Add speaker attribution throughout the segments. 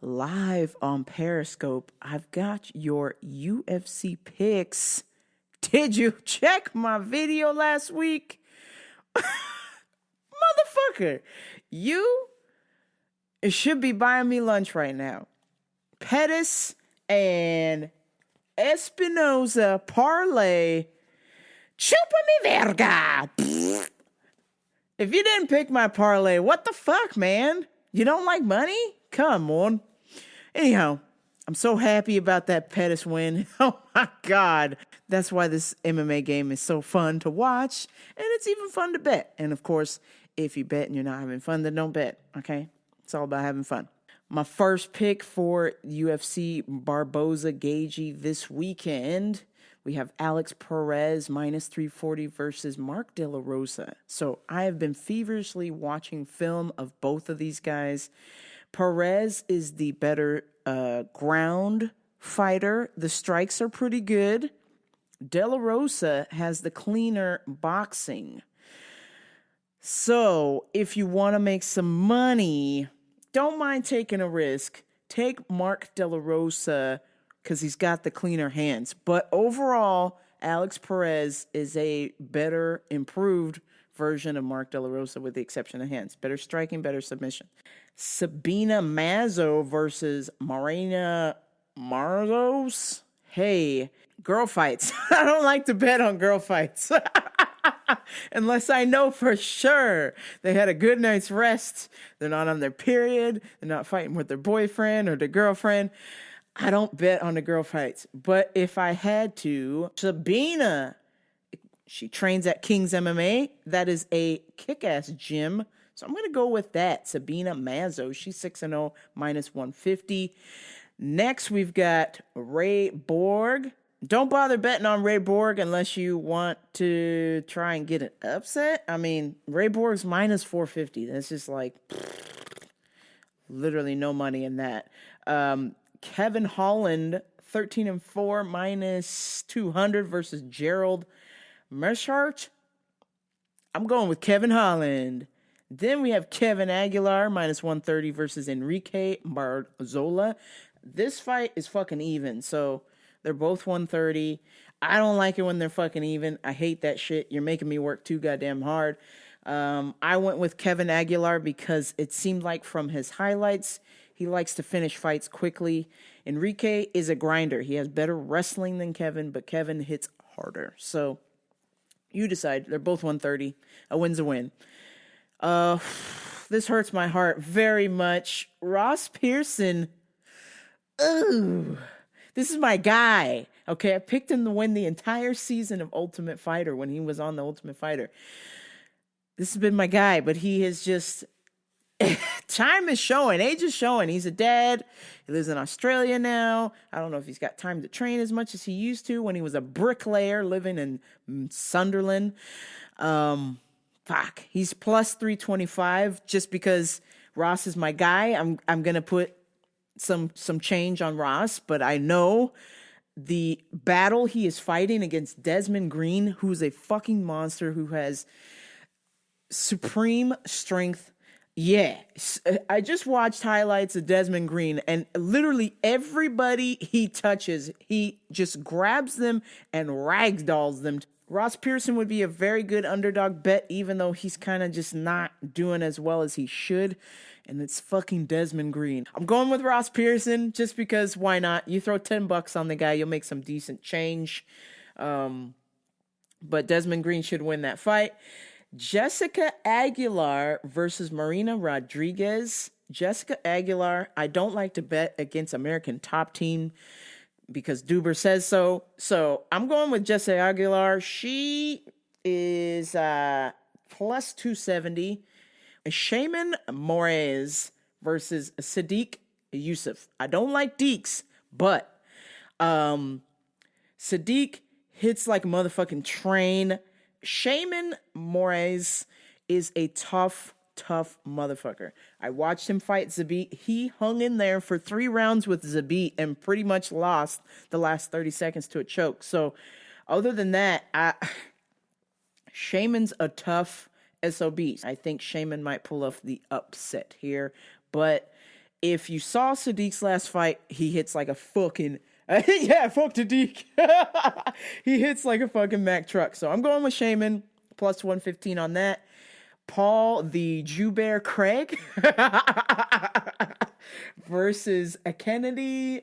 Speaker 1: live on Periscope. I've got your UFC picks. Did you check my video last week? Motherfucker, you should be buying me lunch right now. Pettis and Espinoza parlay. Chupa mi verga. If you didn't pick my parlay, what the fuck, man? You don't like money? Come on. Anyhow, I'm so happy about that Pettis win. Oh my God. That's why this MMA game is so fun to watch. And it's even fun to bet. And of course, if you bet and you're not having fun, then don't bet. Okay? It's all about having fun. My first pick for UFC Barboza Gaethje this weekend, we have Alex Perez minus 340 versus Mark De La Rosa. So I have been feverishly watching film of both of these guys. Perez is the better ground fighter. The strikes are pretty good. De La Rosa has the cleaner boxing. So if you want to make some money, don't mind taking a risk. Take Mark De La Rosa because he's got the cleaner hands. But overall, Alex Perez is a better, improved version of Mark De La Rosa with the exception of hands. Better striking, better submission. Sabina Mazo versus Marina Marzos. Hey, girl fights. I don't like to bet on girl fights. Unless I know for sure they had a good night's rest. They're not on their period. They're not fighting with their boyfriend or their girlfriend. I don't bet on the girl fights. But if I had to, Sabina, she trains at King's MMA. That is a kick-ass gym. So I'm going to go with that. Sabina Mazo. She's 6-0, minus 150. Next, we've got Ray Borg. Don't bother betting on Ray Borg unless you want to try and get an upset. I mean, Ray Borg's minus 450. That's just like literally no money in that. Kevin Holland, 13-4, minus 200 versus Gerald Meerschaert. I'm going with Kevin Holland. Then we have Kevin Aguilar, minus 130 versus Enrique Barzola. This fight is fucking even, so they're both 130. I don't like it when they're fucking even. I hate that shit. You're making me work too goddamn hard. I went with Kevin Aguilar because it seemed like from his highlights, he likes to finish fights quickly. Enrique is a grinder. He has better wrestling than Kevin, but Kevin hits harder. So you decide. They're both 130. A win's a win. This hurts my heart very much. Ross Pearson. Ooh. This is my guy. Okay, I picked him to win the entire season of Ultimate Fighter when he was on the Ultimate Fighter. This has been my guy, but he is just... time is showing. Age is showing. He's a dad. He lives in Australia now. I don't know if he's got time to train as much as he used to when he was a bricklayer living in Sunderland. He's plus 325 just because Ross is my guy. I'm going to put some change on Ross, but I know the battle he is fighting against Desmond Green, who's a fucking monster, who has supreme strength. Yeah, I just watched highlights of Desmond Green, and literally everybody he touches, he just grabs them and ragdolls them. Ross Pearson would be a very good underdog bet, even though he's kind of just not doing as well as he should. And it's fucking Desmond Green. I'm going with Ross Pearson just because why not? You throw $10 on the guy, you'll make some decent change. But Desmond Green should win that fight. Jessica Aguilar versus Marina Rodriguez. Jessica Aguilar, I don't like to bet against American Top Team because Duber says so. So I'm going with Jessica Aguilar. She is plus 270. Shaman Moraes versus Sadiq Yusuf. I don't like Deeks, but Sadiq hits like a motherfucking train. Shaman Moraes is a tough motherfucker. I watched him fight Zabit. He hung in there for 3 rounds with Zabit and pretty much lost the last 30 seconds to a choke. So other than that, Shaman's a tough SOB. I think Shaman might pull off the upset here, but if you saw Sadiq's last fight, he hits like a fucking yeah, fuck Sadiq. He hits like a fucking Mack truck. So I'm going with Shaman plus 115 on that. Paul the Jew Bear Craig versus a Kennedy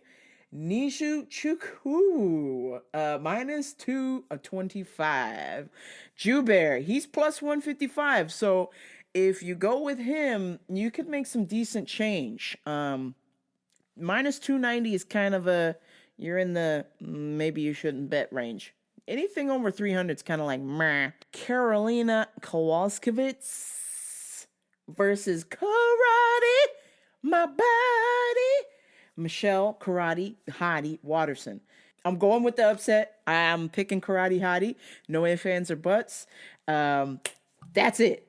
Speaker 1: Nishu Chukwu, minus 225. Jew Bear, he's plus 155. So if you go with him, you could make some decent change. Minus 290 is kind of you're in the maybe you shouldn't bet range. Anything over 300 is kind of like meh. Karolina Kowalkiewicz versus Karate My Body. Michelle Karate Hottie Watterson. I'm going with the upset. I'm picking Karate Hottie. No ifs, ands, or buts. That's it.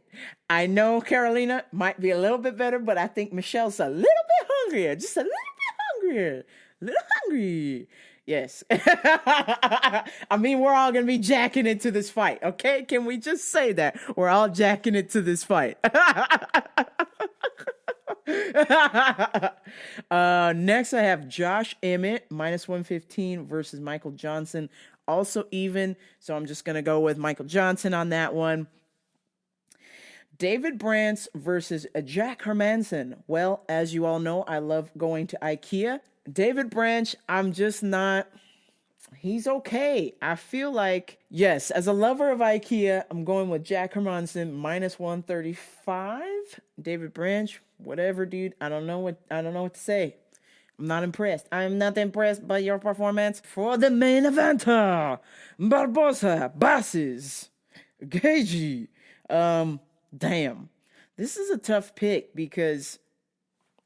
Speaker 1: I know Carolina might be a little bit better, but I think Michelle's a little bit hungrier. Just a little bit hungrier. A little hungry. Yes. I mean, we're all going to be jacking into this fight, okay? Can we just say that? We're all jacking into this fight. Next, I have Josh Emmett, minus 115 versus Michael Johnson. Also even, so I'm just going to go with Michael Johnson on that one. David Brantz versus Jack Hermanson. Well, as you all know, I love going to IKEA. David Branch, I'm just not... He's okay. I feel like, yes, as a lover of IKEA, I'm going with Jack Hermanson, minus 135. David Branch, whatever, dude. I don't know what to say. I'm not impressed. I'm not impressed by your performance. For the main eventer, Barboza, Basses, Gaethje. Damn. This is a tough pick because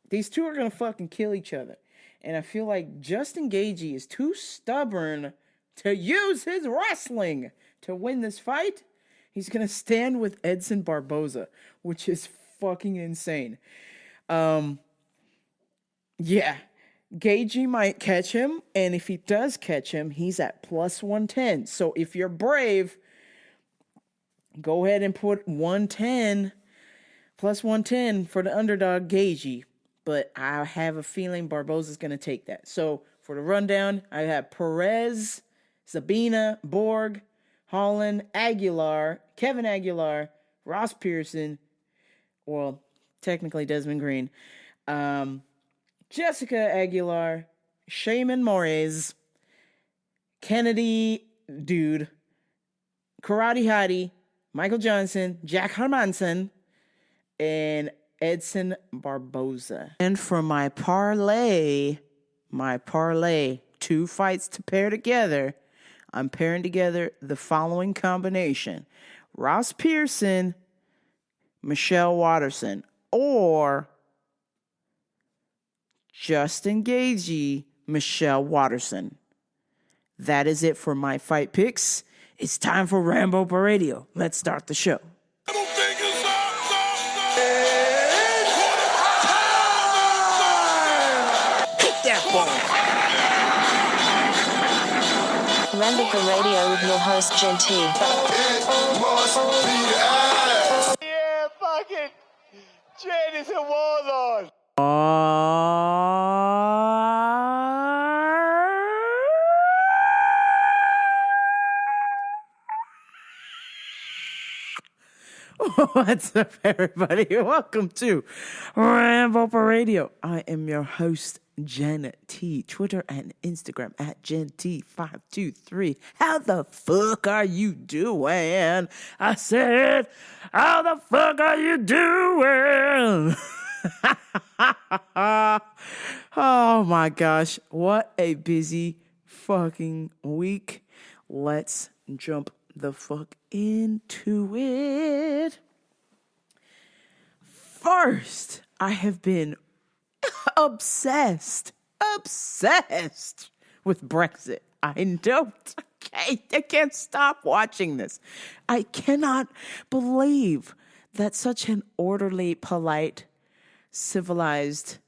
Speaker 1: these two are going to fucking kill each other. And I feel like Justin Gaethje is too stubborn to use his wrestling to win this fight. He's going to stand with Edson Barboza, which is fucking insane. Yeah. Gaethje might catch him, and if he does catch him, he's at plus 110. So if you're brave, go ahead and put 110, plus 110 for the underdog Gaethje. But I have a feeling Barboza's going to take that. So for the rundown, I have Perez, Sabina, Borg, Holland, Aguilar, Kevin Aguilar, Ross Pearson, well, technically Desmond Green, Jessica Aguilar, Shaman Moraes, Kennedy Dude, Karate Hottie, Michael Johnson, Jack Hermanson, and Edson Barboza. And for my parlay, 2 fights to pair together, I'm pairing together the following combination: Ross Pearson, Michelle Watterson, or Justin Gaethje, Michelle Watterson. That is it for my fight picks. It's time for Rambo Radio. Let's start the show.
Speaker 2: Rambo Radio with your host, Genty.
Speaker 3: It must be ass.
Speaker 4: Yeah, fucking Jen is a warlord.
Speaker 1: What's up, everybody? Welcome to Rambo Radio. I am your host, Jen T. Twitter and Instagram at GenT523. How the fuck are you doing? I said, how the fuck are you doing? Oh my gosh, what a busy fucking week. Let's jump the fuck into it. First, I have been obsessed with Brexit. I can't stop watching this. I cannot believe that such an orderly, polite, civilized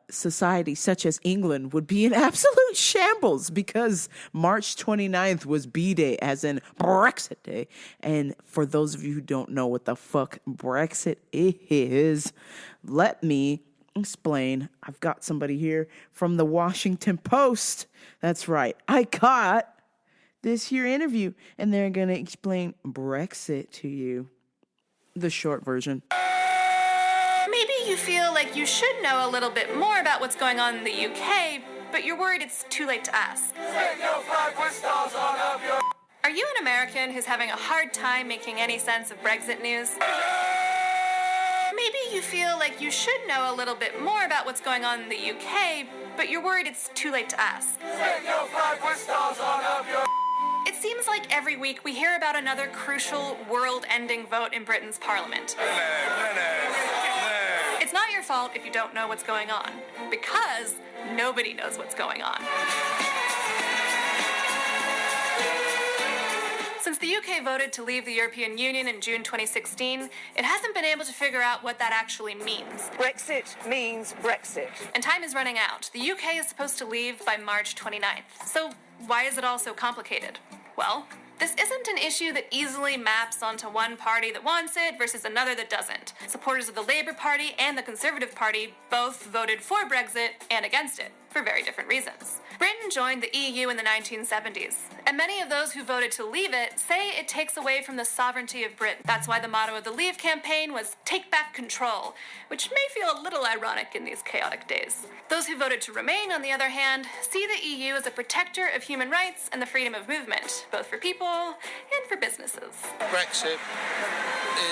Speaker 1: society such as England would be in absolute shambles because March 29th was B-Day, as in Brexit Day. And for those of you who don't know what the fuck Brexit is, let me Explain. I've got somebody here from the Washington Post. That's right. I got this here interview, and they're going to explain Brexit to you. The short version.
Speaker 5: Maybe you feel like you should know a little bit more about what's going on in the UK, but you're worried it's too late to ask. Are you an American who's having a hard time making any sense of Brexit news? Maybe you feel like you should know a little bit more about what's going on in the UK, but you're worried it's too late to ask. It seems like every week we hear about another crucial, world-ending vote in Britain's parliament. It's not your fault if you don't know what's going on, because nobody knows what's going on. Since the UK voted to leave the European Union in June 2016, it hasn't been able to figure out what that actually means.
Speaker 6: Brexit means Brexit.
Speaker 5: And time is running out. The UK is supposed to leave by March 29th. So why is it all so complicated? Well, this isn't an issue that easily maps onto one party that wants it versus another that doesn't. Supporters of the Labour Party and the Conservative Party both voted for Brexit and against it, for very different reasons. Britain joined the EU in the 1970s, and many of those who voted to leave it say it takes away from the sovereignty of Britain. That's why the motto of the Leave campaign was "Take Back Control," which may feel a little ironic in these chaotic days. Those who voted to remain, on the other hand, see the EU as a protector of human rights and the freedom of movement, both for people and for businesses.
Speaker 7: Brexit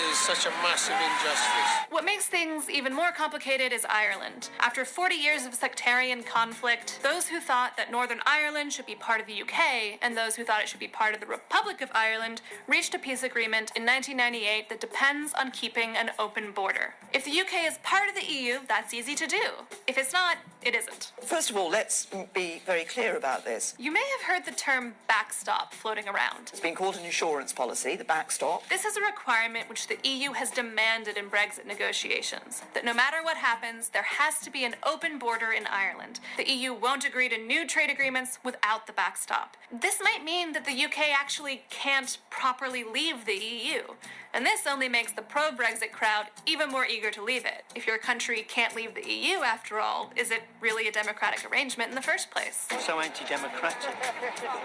Speaker 7: is such a massive injustice.
Speaker 5: What makes things even more complicated is Ireland. After 40 years of sectarian conflict, those who thought that Northern Ireland should be part of the UK and those who thought it should be part of the Republic of Ireland reached a peace agreement in 1998 that depends on keeping an open border. If the UK is part of the EU, that's easy to do. If it's not, it isn't.
Speaker 6: First of all, let's be very clear about this.
Speaker 5: You may have heard the term backstop floating around.
Speaker 6: It's been called an insurance policy, the backstop.
Speaker 5: This is a requirement which the EU has demanded in Brexit negotiations, that no matter what happens, there has to be an open border in Ireland. The EU won't agree to new trade agreements without the backstop. This might mean that the UK actually can't properly leave the EU. And this only makes the pro-Brexit crowd even more eager to leave it. If your country can't leave the EU, after all, is it really a democratic arrangement in the first place?
Speaker 8: So anti-democratic.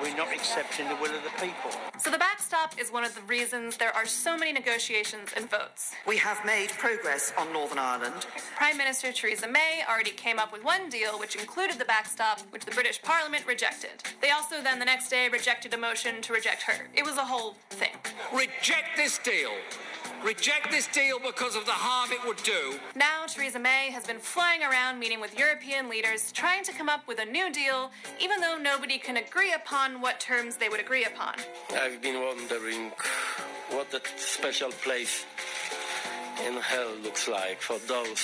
Speaker 8: We're not accepting the will of the people.
Speaker 5: So the backstop is one of the reasons there are so many negotiations and votes.
Speaker 6: We have made progress on Northern Ireland.
Speaker 5: Prime Minister Theresa May already came up with one deal which included the backstop, which the British Parliament rejected. They also then the next day rejected a motion to reject her. It was a whole thing.
Speaker 9: Reject this deal. Reject this deal because of the harm it would do.
Speaker 5: Now Theresa May has been flying around meeting with European leaders trying to come up with a new deal, even though nobody can agree upon what terms they would agree upon.
Speaker 7: I've been wondering what that special place in hell looks like for those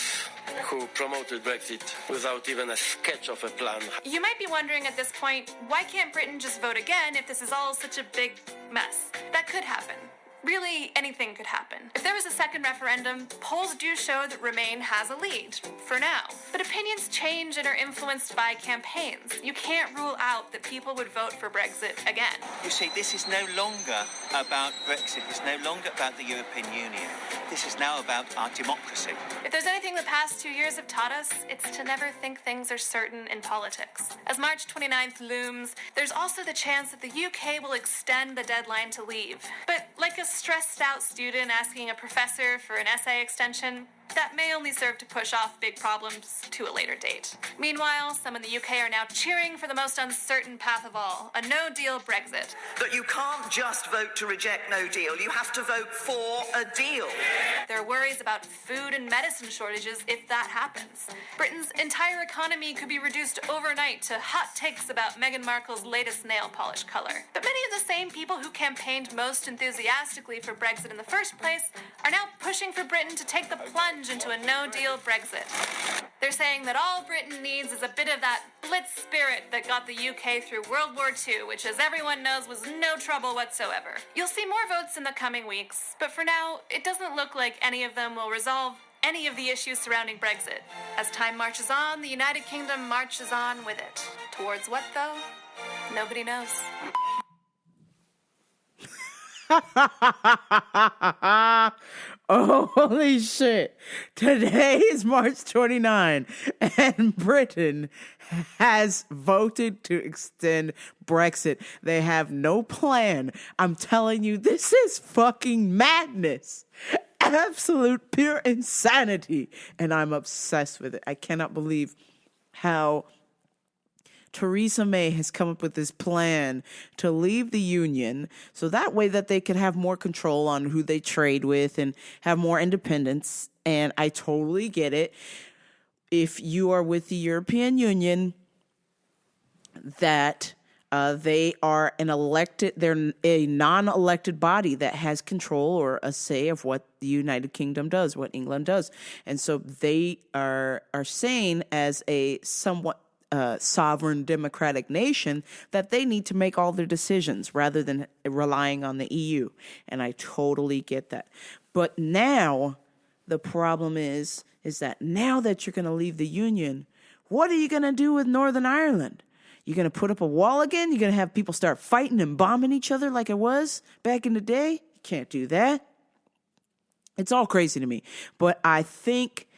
Speaker 7: who promoted Brexit without even a sketch of a plan.
Speaker 5: You might be wondering at this point, why can't Britain just vote again if this is all such a big mess? That could happen. Really, anything could happen. If there was a second referendum, polls do show that Remain has a lead, for now. But opinions change and are influenced by campaigns. You can't rule out that people would vote for Brexit again.
Speaker 8: You see, this is no longer about Brexit. It's no longer about the European Union. This is now about our democracy.
Speaker 5: If there's anything the past 2 years have taught us, it's to never think things are certain in politics. As March 29th looms, there's also the chance that the UK will extend the deadline to leave. But like a stressed out student asking a professor for an essay extension, that may only serve to push off big problems to a later date. Meanwhile, some in the UK are now cheering for the most uncertain path of all, a no-deal Brexit.
Speaker 6: That you can't just vote to reject no deal, you have to vote for a deal.
Speaker 5: There are worries about food and medicine shortages if that happens. Britain's entire economy could be reduced overnight to hot takes about Meghan Markle's latest nail polish color. But many of the same people who campaigned most enthusiastically for Brexit in the first place are now pushing for Britain to take the plunge into a no-deal Brexit. They're saying that all Britain needs is a bit of that blitz spirit that got the UK through World War II, which, as everyone knows, was no trouble whatsoever. You'll see more votes in the coming weeks, but for now, it doesn't look like any of them will resolve any of the issues surrounding Brexit. As time marches on, the United Kingdom marches on with it. Towards what, though? Nobody knows.
Speaker 1: Oh, holy shit. Today is March 29, and Britain has voted to extend Brexit. They have no plan. I'm telling you, this is fucking madness. Absolute pure insanity. And I'm obsessed with it. I cannot believe how Theresa May has come up with this plan to leave the union so that way that they could have more control on who they trade with and have more independence. And I totally get it. If you are with the European Union, that they are they're a non-elected body that has control or a say of what the United Kingdom does, what England does. And so they are saying as a somewhat sovereign democratic nation that they need to make all their decisions rather than relying on the EU. And I totally get that. But now the problem is that now that you're going to leave the union, what are you going to do with Northern Ireland? You're going to put up a wall again? You're going to have people start fighting and bombing each other like it was back in the day? You can't do that. It's all crazy to me. But I think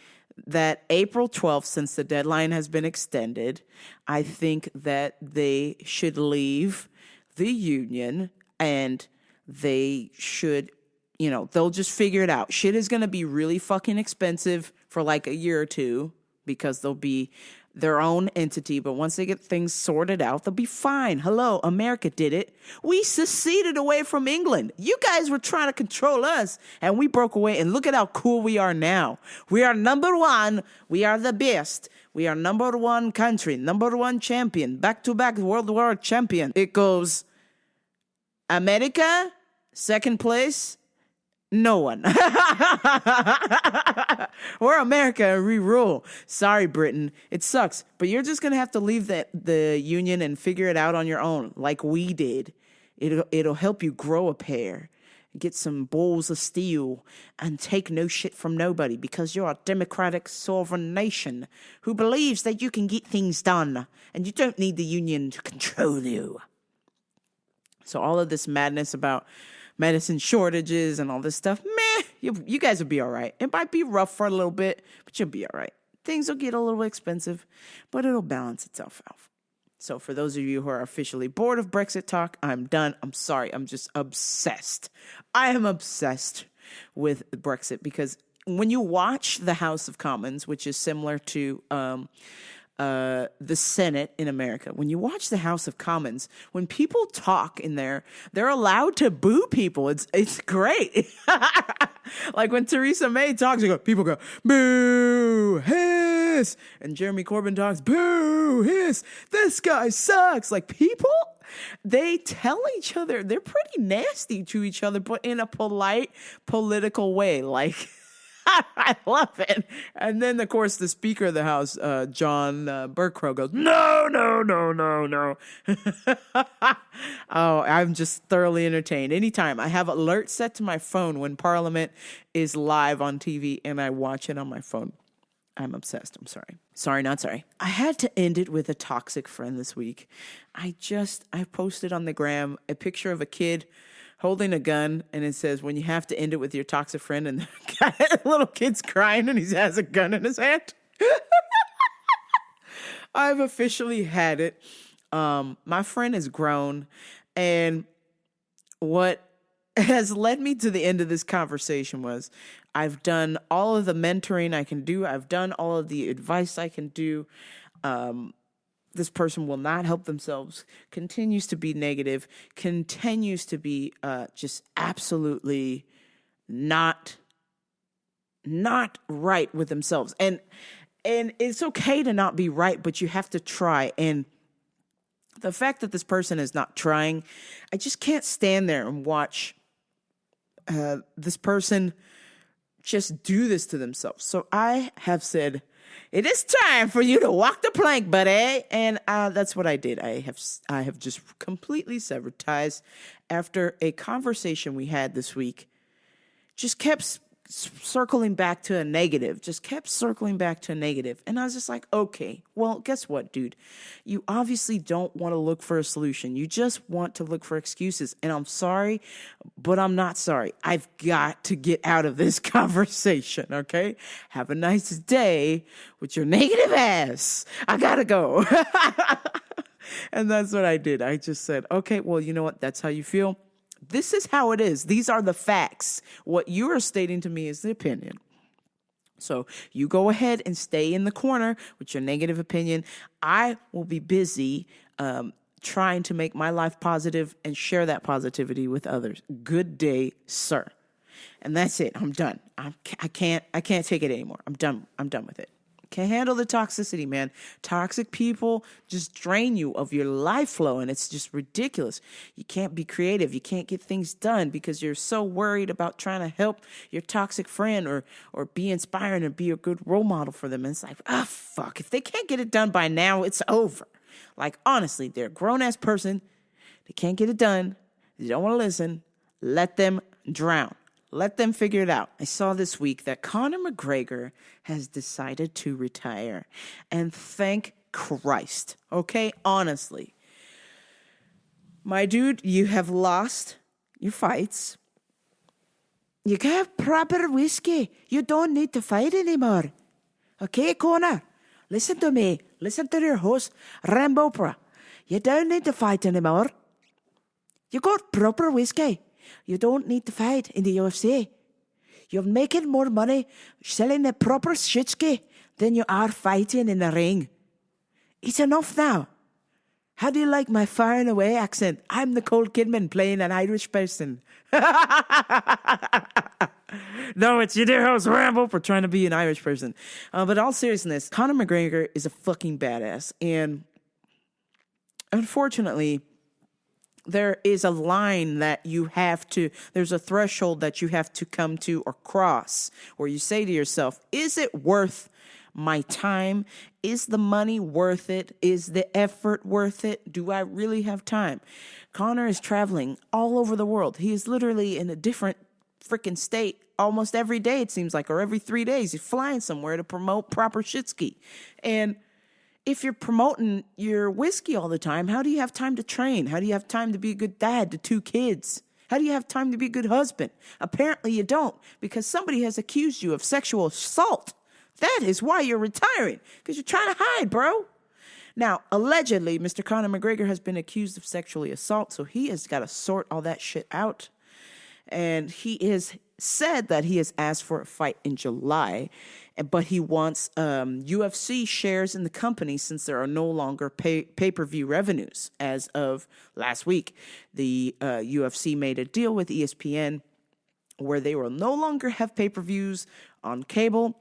Speaker 1: that April 12th, since the deadline has been extended, I think that they should leave the union and they should, they'll just figure it out. Shit is going to be really fucking expensive for like a year or two because they'll be their own entity. But once they get things sorted out, they'll be fine. Hello, America did it. We seceded away from England. You guys were trying to control us and we broke away. And look at how cool we are now. We are number one. We are the best. We are number one country, number one champion, back-to-back World War champion. It goes America, second place, no one. We're America and we rule. Sorry, Britain. It sucks. But you're just going to have to leave the union and figure it out on your own like we did. It'll help you grow a pair, get some balls of steel, and take no shit from nobody because you're a democratic sovereign nation who believes that you can get things done and you don't need the union to control you. So all of this madness about medicine shortages and all this stuff, you guys will be all right. It might be rough for a little bit, but you'll be all right. Things will get a little expensive, but it'll balance itself out. So for those of you who are officially bored of Brexit talk, I'm done. I'm sorry. I'm just obsessed. I am obsessed with Brexit because when you watch the House of Commons, which is similar to the Senate in America, when you watch the House of Commons, when people talk in there, they're allowed to boo people. It's great. Like when Theresa May talks, people go, boo, hiss. And Jeremy Corbyn talks, boo, hiss. This guy sucks. Like people, they tell each other, they're pretty nasty to each other, but in a polite, political way. Like, I love it. And then, of course, the Speaker of the House, John Bercow, goes, no. Oh, I'm just thoroughly entertained. Anytime I have alerts set to my phone when Parliament is live on TV and I watch it on my phone. I'm obsessed. I'm sorry. Sorry, not sorry. I had to end it with a toxic friend this week. I posted on the gram a picture of a kid holding a gun, and it says, when you have to end it with your toxic friend, and the little kid's crying, and he has a gun in his hand. I've officially had it. My friend is grown, and what has led me to the end of this conversation was I've done all of the mentoring I can do. I've done all of the advice I can do. This person will not help themselves, continues to be negative, continues to be just absolutely not right with themselves. And it's okay to not be right, but you have to try. And the fact that this person is not trying, I just can't stand there and watch this person just do this to themselves. So I have said, it is time for you to walk the plank, buddy. And that's what I did. I have just completely severed ties after a conversation we had this week. Just kept circling back to a negative, just kept circling back to a negative. And I was just like, okay, well, guess what, dude? You obviously don't want to look for a solution. You just want to look for excuses. And I'm sorry, but I'm not sorry. I've got to get out of this conversation, okay? Have a nice day with your negative ass. I gotta go. And that's what I did. I just said, okay, well, you know what? That's how you feel. This is how it is. These are the facts. What you are stating to me is the opinion. So you go ahead and stay in the corner with your negative opinion. I will be busy trying to make my life positive and share that positivity with others. Good day, sir. And that's it. I'm done. I can't take it anymore. I'm done with it. Can't handle the toxicity, man. Toxic people just drain you of your life flow, and it's just ridiculous. You can't be creative. You can't get things done because you're so worried about trying to help your toxic friend or be inspiring and be a good role model for them. And it's like, fuck. If they can't get it done by now, it's over. Like, honestly, they're a grown-ass person. They can't get it done. They don't want to listen. Let them drown. Let them figure it out. I saw this week that Conor McGregor has decided to retire. And thank Christ. Okay? Honestly. My dude, you have lost your fights. You can have proper whiskey. You don't need to fight anymore. Okay, Conor? Listen to me. Listen to your host, Rambo Pro. You don't need to fight anymore. You got proper whiskey. You don't need to fight in the UFC. You're making more money selling the proper shitski than you are fighting in the ring. It's enough now. How do you like my far and away accent? I'm Nicole Kidman playing an Irish person. No, it's your dear host, Rambo, for trying to be an Irish person. But all seriousness, Conor McGregor is a fucking badass. And unfortunately, there is a line that you have to, there's a threshold that you have to come to or cross, where you say to yourself, is it worth my time? Is the money worth it? Is the effort worth it? Do I really have time? Conor is traveling all over the world. He is literally in a different freaking state almost every day, it seems like, or every 3 days. He's flying somewhere to promote proper shitski. And if you're promoting your whiskey all the time, how do you have time to train? How do you have time to be a good dad to 2 kids? How do you have time to be a good husband? Apparently you don't, because somebody has accused you of sexual assault. That is why you're retiring, because you're trying to hide, bro. Now, allegedly, Mr. Conor McGregor has been accused of sexually assault, so he has got to sort all that shit out. And he is said that he has asked for a fight in July, but he wants UFC shares in the company since there are no longer pay-per-view revenues. As of last week, the UFC made a deal with ESPN where they will no longer have pay-per-views on cable.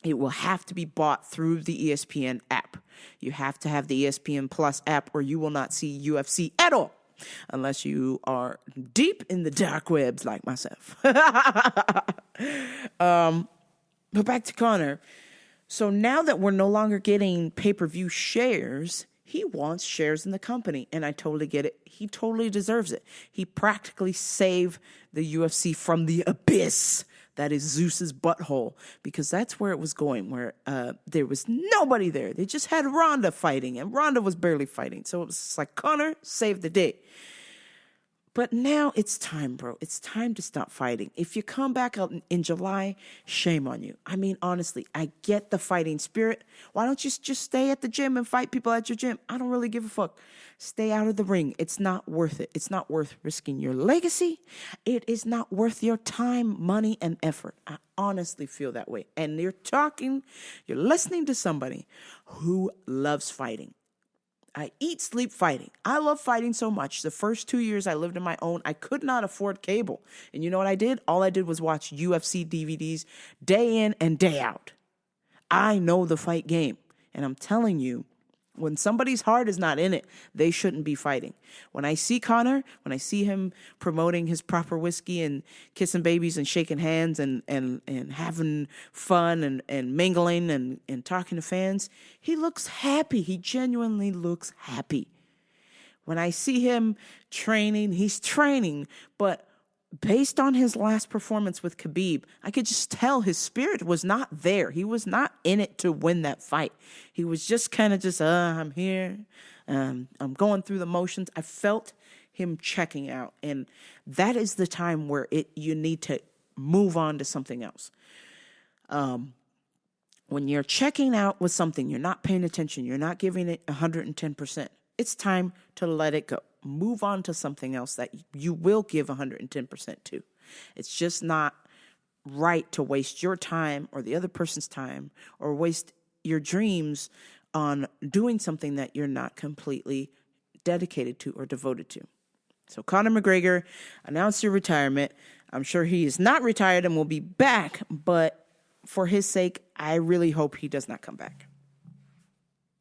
Speaker 1: It will have to be bought through the ESPN app. You have to have the ESPN Plus app or you will not see UFC at all, unless you are deep in the dark webs like myself. But back to Conor. So now that we're no longer getting pay-per-view shares, he wants shares in the company. And I totally get it. He totally deserves it. He practically saved the UFC from the abyss that is Zeus's butthole, because that's where it was going, where there was nobody there. They just had Ronda fighting, and Ronda was barely fighting. So it was just like, Conor saved the day. But now it's time, bro. It's time to stop fighting. If you come back out in July, shame on you. I mean, honestly, I get the fighting spirit. Why don't you just stay at the gym and fight people at your gym? I don't really give a fuck. Stay out of the ring. It's not worth it. It's not worth risking your legacy. It is not worth your time, money, and effort. I honestly feel that way. And you're listening to somebody who loves fighting. I eat, sleep fighting. I love fighting so much. The first 2 years I lived on my own, I could not afford cable. And you know what I did? All I did was watch UFC DVDs day in and day out. I know the fight game. And I'm telling you, when somebody's heart is not in it, they shouldn't be fighting. When I see Conor, when I see him promoting his proper whiskey and kissing babies and shaking hands and having fun and mingling and talking to fans, he looks happy. He genuinely looks happy. When I see him training, he's training, but based on his last performance with Khabib, I could just tell his spirit was not there. He was not in it to win that fight. He was just kind of just, I'm here. I'm going through the motions. I felt him checking out. And that is the time where you need to move on to something else. When you're checking out with something, you're not paying attention, you're not giving it 110%. It's time to let it go. Move on to something else that you will give 110% to. It's just not right to waste your time or the other person's time or waste your dreams on doing something that you're not completely dedicated to or devoted to. So Conor McGregor announced your retirement. I'm sure he is not retired and will be back, but for his sake, I really hope he does not come back.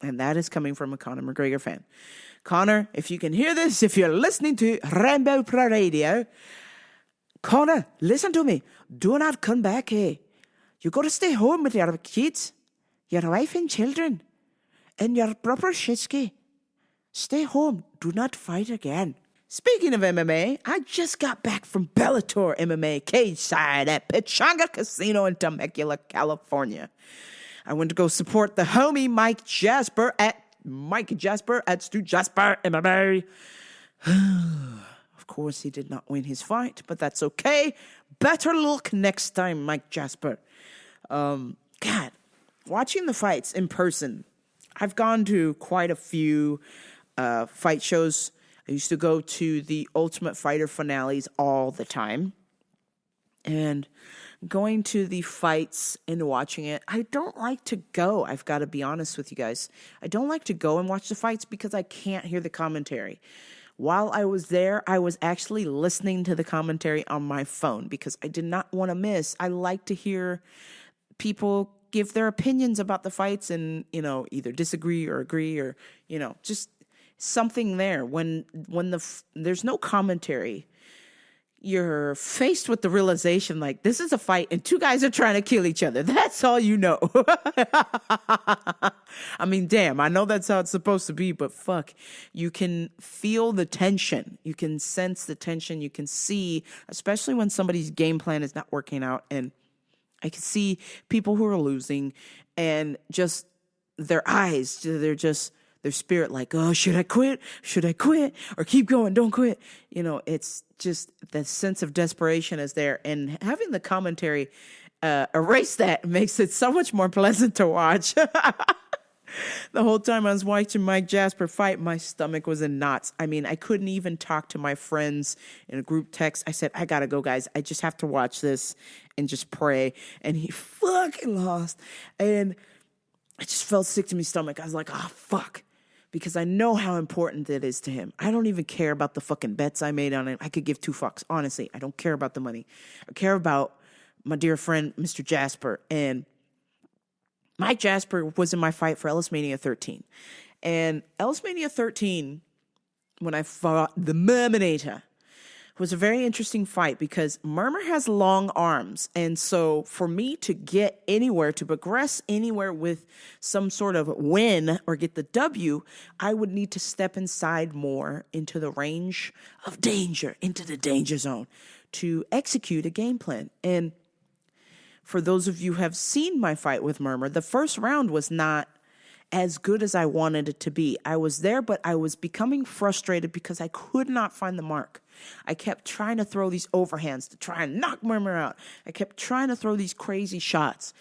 Speaker 1: And that is coming from a Conor McGregor fan. Conor, if you can hear this, if you're listening to Rainbow Pro Radio, Conor, listen to me. Do not come back here. You got to stay home with your kids, your wife and children, and your proper shitsky. Stay home. Do not fight again. Speaking of MMA, I just got back from Bellator MMA cage side at Pechanga Casino in Temecula, California. I went to go support the homie Mike Jasper at Stu Jasper MMA. Of course, he did not win his fight, but that's okay. Better luck next time, Mike Jasper. God, watching the fights in person, I've gone to quite a few fight shows. I used to go to the Ultimate Fighter finales all the time. And going to the fights and watching it, I don't like to go. I've got to be honest with you guys. I don't like to go and watch the fights because I can't hear the commentary. While I was there, I was actually listening to the commentary on my phone because I did not want to miss. I like to hear people give their opinions about the fights and, either disagree or agree or, just something there. When there's no commentary, you're faced with the realization, like, this is a fight and two guys are trying to kill each other. That's all you know. I mean, damn, I know that's how it's supposed to be, but fuck, you can feel the tension. You can sense the tension. You can see, especially when somebody's game plan is not working out. And I can see people who are losing and just their eyes, their spirit, like, oh, should I quit? Should I quit? Or keep going, don't quit. It's just the sense of desperation is there. And having the commentary erase that makes it so much more pleasant to watch. The whole time I was watching Mike Jasper fight, my stomach was in knots. I mean, I couldn't even talk to my friends in a group text. I said, I gotta go, guys. I just have to watch this and just pray. And he fucking lost. And I just felt sick to my stomach. I was like, oh, fuck. Because I know how important it is to him. I don't even care about the fucking bets I made on it. I could give two fucks. Honestly, I don't care about the money. I care about my dear friend, Mr. Jasper. And Mike Jasper was in my fight for Ellis Mania 13. And Ellis Mania 13, when I fought the Merminator, was a very interesting fight because Murmur has long arms. And so for me to get anywhere, to progress anywhere with some sort of win or get the W, I would need to step inside more into the range of danger, into the danger zone, to execute a game plan. And for those of you who have seen my fight with Murmur, the first round was not as good as I wanted it to be. I was there, but I was becoming frustrated because I could not find the mark. I kept trying to throw these overhands to try and knock Murmur out. I kept trying to throw these crazy shots.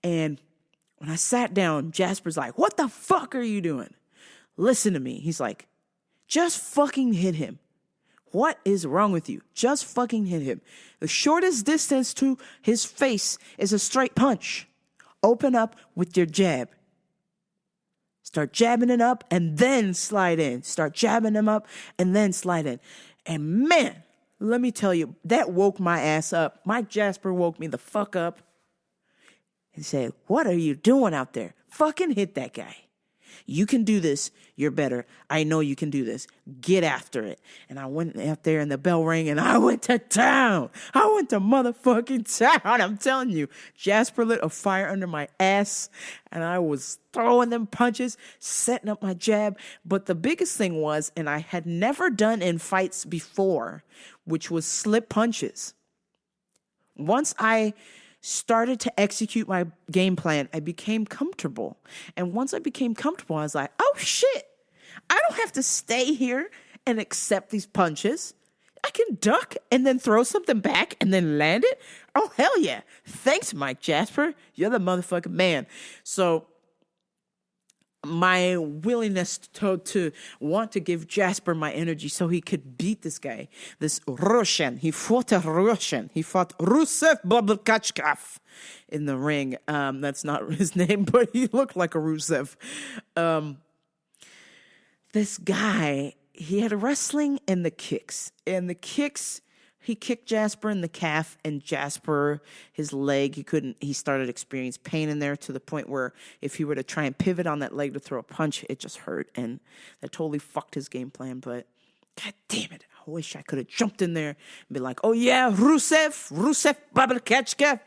Speaker 1: And when I sat down, Jasper's like, what the fuck are you doing? Listen to me. He's like, just fucking hit him. What is wrong with you? Just fucking hit him. The shortest distance to his face is a straight punch. Open up with your jab. Start jabbing it up and then slide in. Start jabbing him up and then slide in. And man, let me tell you, that woke my ass up. Mike Jasper woke me the fuck up and said, what are you doing out there? Fucking hit that guy. You can do this. You're better. I know you can do this. Get after it. And I went out there and the bell rang and I went to town. I went to motherfucking town. I'm telling you, Jasper lit a fire under my ass and I was throwing them punches, setting up my jab. But the biggest thing was, and I had never done in fights before, which was slip punches. Once I started to execute my game plan, I became comfortable. And once I became comfortable, I was like, oh shit, I don't have to stay here and accept these punches. I can duck and then throw something back and then land it. Oh, hell yeah. Thanks, Mike Jasper. You're the motherfucking man. So my willingness to want to give Jasper my energy so he could beat this guy, this Russian. He fought a Russian. He fought Rusev Blablakachkov in the ring. That's not his name, but he looked like a Rusev. This guy, he had wrestling and the kicks. And the kicks, he kicked Jasper in the calf, and Jasper, his leg, he started to experience pain in there to the point where if he were to try and pivot on that leg to throw a punch, it just hurt. And that totally fucked his game plan. But God damn it, I wish I could have jumped in there and be like, oh yeah, Rusev Blablakachkov.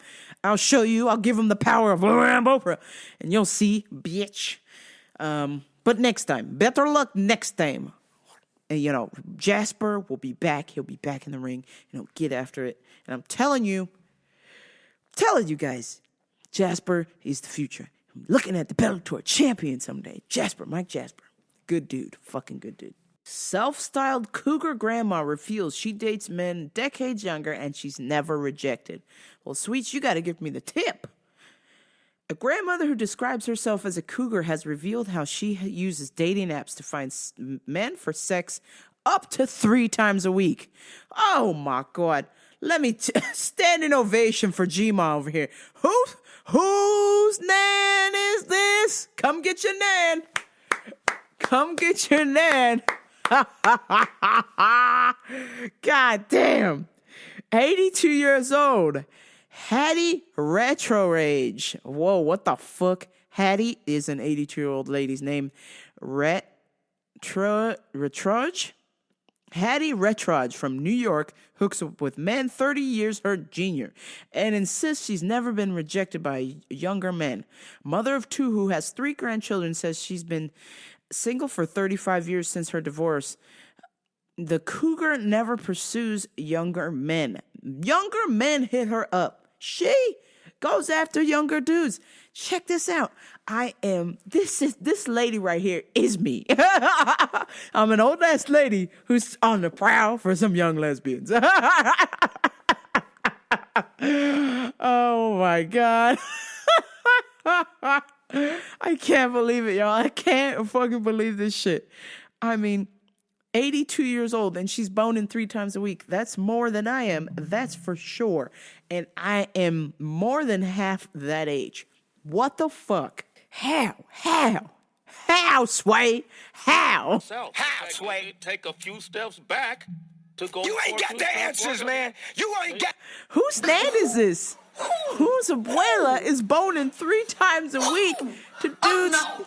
Speaker 1: I'll show you. I'll give him the power of Rambo. And you'll see, bitch. But next time, better luck next time. And, Jasper will be back. He'll be back in the ring. And he'll get after it. And I'm telling you guys, Jasper is the future. I'm looking at the Bellator champion someday. Mike Jasper. Good dude. Fucking good dude. Self-styled cougar grandma reveals she dates men decades younger and she's never rejected. Well, sweets, you got to give me the tip. A grandmother who describes herself as a cougar has revealed how she uses dating apps to find men for sex up to 3 times a week. Oh my God. Let me standing ovation for G-Ma over here. Whose nan is this? Come get your nan. Come get your nan. God damn. 82 years old. Hattie Retro Rage. Whoa, what the fuck? Hattie is an 82-year-old lady's name. Retroj? Hattie Retroj from New York hooks up with men 30 years her junior and insists she's never been rejected by younger men. Mother of 2 who has 3 grandchildren says she's been single for 35 years since her divorce. The cougar never pursues younger men. Younger men hit her up. She goes after younger dudes. Check this out. This lady right here is me. I'm an old ass lady who's on the prowl for some young lesbians. Oh my God. I can't believe it, y'all. I can't fucking believe this shit. I mean, 82 years old and she's boning 3 times a week. That's more than I am. That's for sure. And I am more than half that age. What the fuck? How, Sway? How,
Speaker 9: Sway? Take a few steps back to go.
Speaker 4: You ain't got the answers, man. You ain't got.
Speaker 1: Whose nan is this? Whose abuela is boning 3 times a week to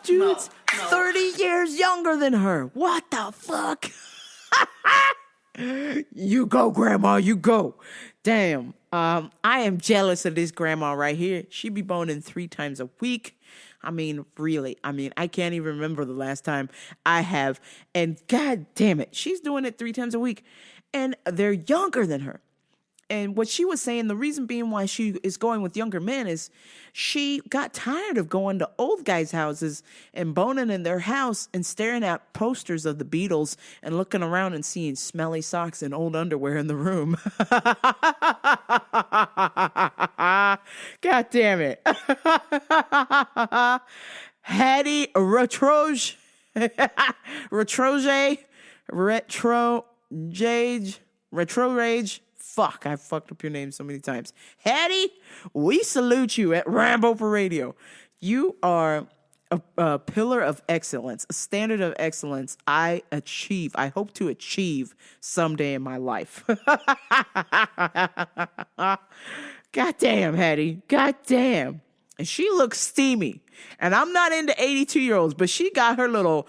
Speaker 1: dudes 30 years younger than her? What the fuck? You go, grandma, you go. Damn. I am jealous of this grandma right here. She be boning 3 times a week. I mean, really. I can't even remember the last time I have. And God damn it, she's doing it 3 times a week. And they're younger than her. And what she was saying, the reason being why she is going with younger men is she got tired of going to old guys' houses and boning in their house and staring at posters of the Beatles and looking around and seeing smelly socks and old underwear in the room. God damn it. Hattie Retroj. Retro Rage. Fuck, I fucked up your name so many times. Hattie, we salute you at Rambo for Radio. You are a pillar of excellence, a standard of excellence I hope to achieve someday in my life. God damn, Hattie. God damn. And she looks steamy. And I'm not into 82-year-olds, but she got her little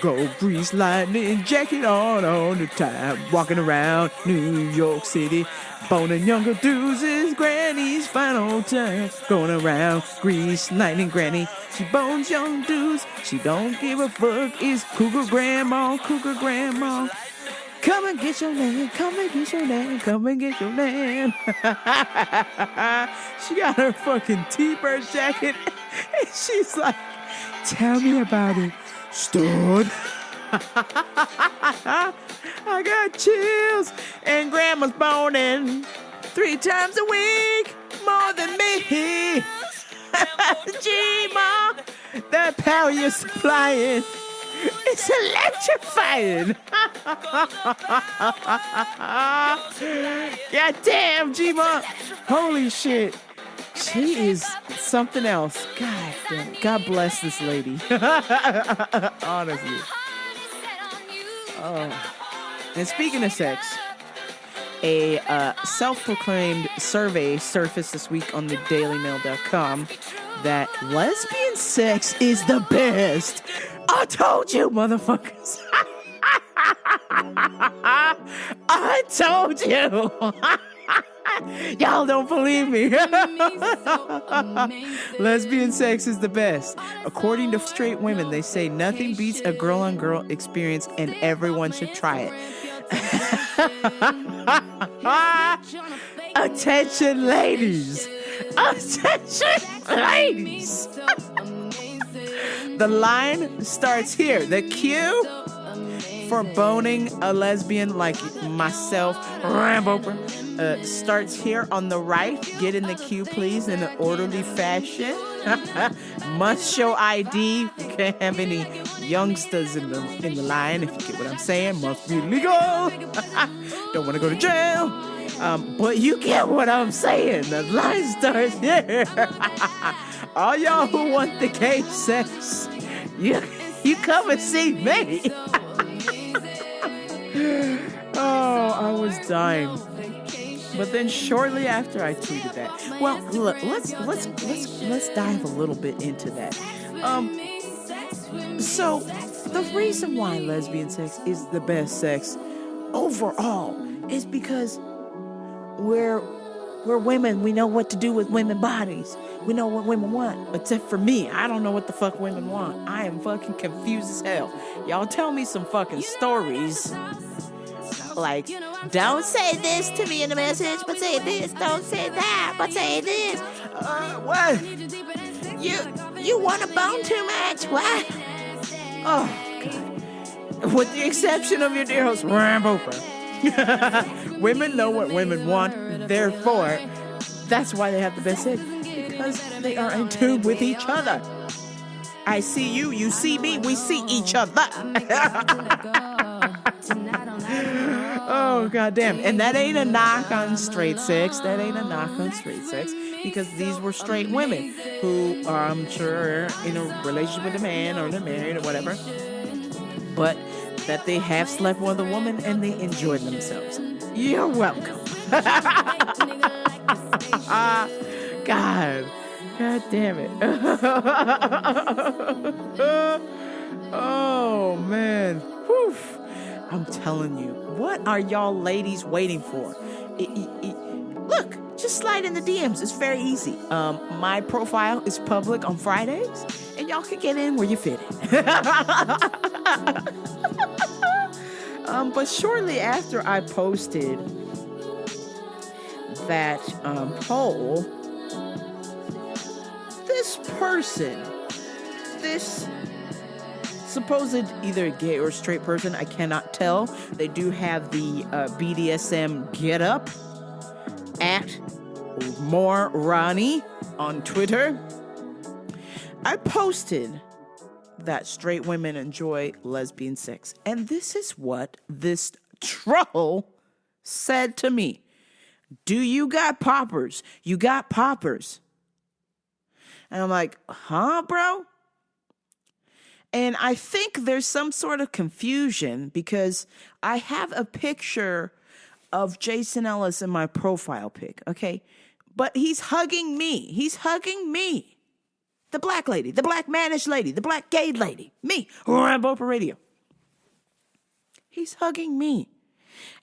Speaker 1: gold grease lightning jacket on all the time. Walking around New York City, boning younger dudes is Granny's final time. Going around grease lightning Granny. She bones young dudes. She don't give a fuck. Is Cougar Grandma, Cougar Grandma. Come and get your man, come and get your man, come and get your man. She got her fucking T-bird jacket, and she's like, tell me about it, stud. I got chills, and Grandma's boning 3 times a week, more than me. G-Ma, that power you're supplying, it's electrifying. Goddamn, G-Ma. Holy shit. She is something else. God damn. God bless this lady. Honestly. Oh. And speaking of sex, a self-proclaimed survey surfaced this week on the dailymail.com that lesbian sex is the best. I told you, motherfuckers. I told you. Y'all don't believe me. Lesbian sex is the best. According to straight women, they say nothing beats a girl-on-girl experience and everyone should try it. Attention, ladies. Attention, ladies. The line starts here. The cue for boning a lesbian like myself, Rambo, starts here on the right. Get in the queue, please, in an orderly fashion. Must show ID. You can't have any youngsters in the line, if you get what I'm saying. Must be legal. Don't want to go to jail. But you get what I'm saying. The line starts here. All y'all who want the gay sex, you come and see me. Oh, I was dying. But then shortly after I tweeted that, well, look, let's dive a little bit into that. So the reason why lesbian sex is the best sex overall is because we're women. We know what to do with women's bodies. We know what women want. Except for me, I don't know what the fuck women want. I am fucking confused as hell. Y'all tell me some fucking stories. Like, don't say this to me in the message, but say this. Don't say that, but say this. What? You want to bone too much? What? Oh, God. With the exception of your dear host, Rambo. Women know what women want. Therefore, that's why they have the best sex. Because they are in tune with each other. I see you, you see me, we see each other. Oh, goddamn. And that ain't a knock on straight sex. That ain't a knock on straight sex. Because these were straight women who are, I'm sure, in a relationship with a man or they're married or whatever. But that they have slept with a woman and they enjoyed themselves. You're welcome. God damn it. Oh, man. Whew. I'm telling you, what are y'all ladies waiting for? Look, just slide in the DMs. It's very easy. My profile is public on Fridays, and y'all can get in where you fit in. But shortly after I posted that poll, this person, this supposed either gay or straight person, I cannot tell. They do have the BDSM get up at More Ronnie on Twitter. I posted that straight women enjoy lesbian sex. And this is what this troll said to me. Do you got poppers? You got poppers. And I'm like, huh, bro? And I think there's some sort of confusion because I have a picture of Jason Ellis in my profile pic, okay? But he's hugging me. He's hugging me. The black lady, the black mannish lady, the black gay lady, me, Rambo for radio. He's hugging me.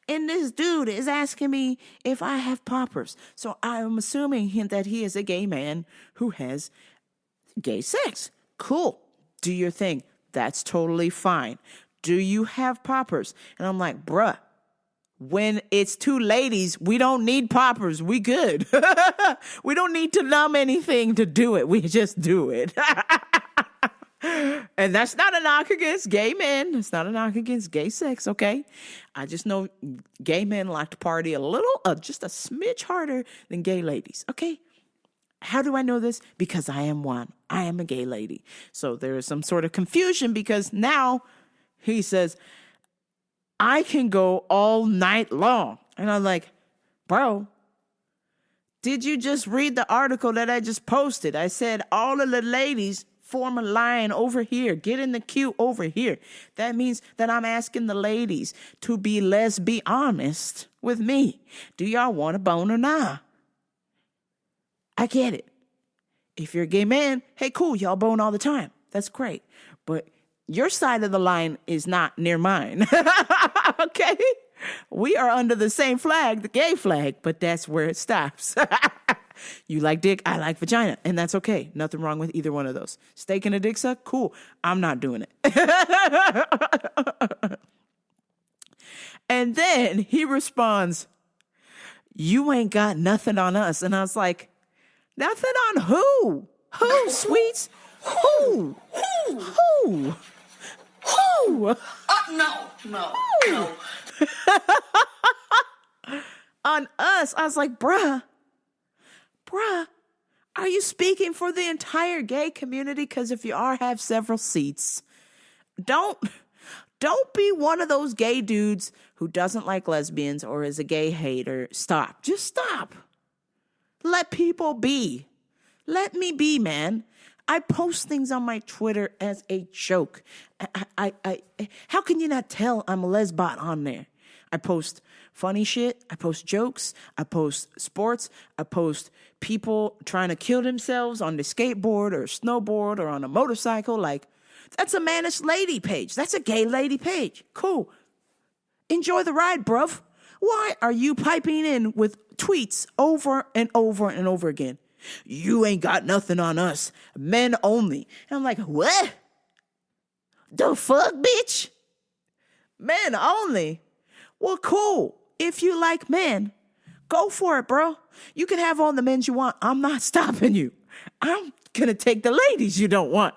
Speaker 1: And this dude is asking me if I have poppers. So I'm assuming that he is a gay man who has gay sex. Cool. Do your thing. That's totally fine. Do you have poppers? And I'm like, bruh, when it's two ladies, we don't need poppers. We good. We don't need to numb anything to do it. We just do it. And that's not a knock against gay men. It's not a knock against gay sex, okay? I just know gay men like to party a little, just a smidge harder than gay ladies, okay? How do I know this? Because I am one. I am a gay lady. So there is some sort of confusion because now he says, I can go all night long. And I'm like, bro, did you just read the article that I just posted? I said, all of the ladies form a line over here. Get in the queue over here. That means that I'm asking the ladies to be, let's be honest with me. Do y'all want a bone or not? I get it. If you're a gay man, hey, cool, y'all bone all the time. That's great. But your side of the line is not near mine. Okay? We are under the same flag, the gay flag, but that's where it stops. You like dick, I like vagina, and that's okay. Nothing wrong with either one of those. Steak and a dick suck? Cool. I'm not doing it. And then he responds, you ain't got nothing on us. And I was like, nothing on who? Who, sweets? Who? Who?
Speaker 6: No.
Speaker 1: On us. I was like, bruh, are you speaking for the entire gay community? Because if you are, have several seats. Don't be one of those gay dudes who doesn't like lesbians or is a gay hater. Stop. Just stop. Let people be. Let me be, man. I post things on my Twitter as a joke. How can you not tell I'm a lesbot on there? I post funny shit. I post jokes. I post sports. I post people trying to kill themselves on the skateboard or snowboard or on a motorcycle. Like, that's a mannish lady page. That's a gay lady page. Cool. Enjoy the ride, bruv. Why are you piping in with tweets over and over and over again? You ain't got nothing on us. Men only. And I'm like, what? The fuck, bitch? Men only? Well, cool. If you like men, go for it, bro. You can have all the men you want. I'm not stopping you. I'm going to take the ladies you don't want.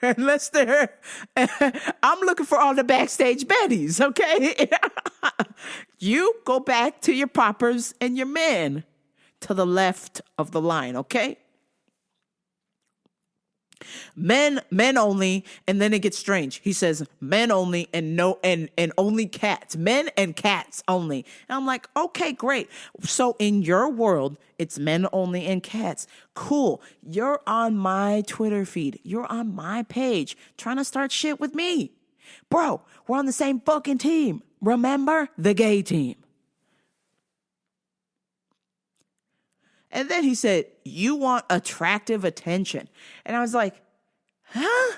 Speaker 1: Unless I'm looking for all the backstage baddies, okay? You go back to your poppers and your men to the left of the line, okay? Men only, and then it gets strange. He says men only and only cats. Men and cats only. And I'm like, okay, great. So in your world, it's men only and cats. Cool. You're on my Twitter feed. You're on my page trying to start shit with me. Bro, we're on the same fucking team. Remember? The gay team. And then he said, you want attractive attention. And I was like, huh?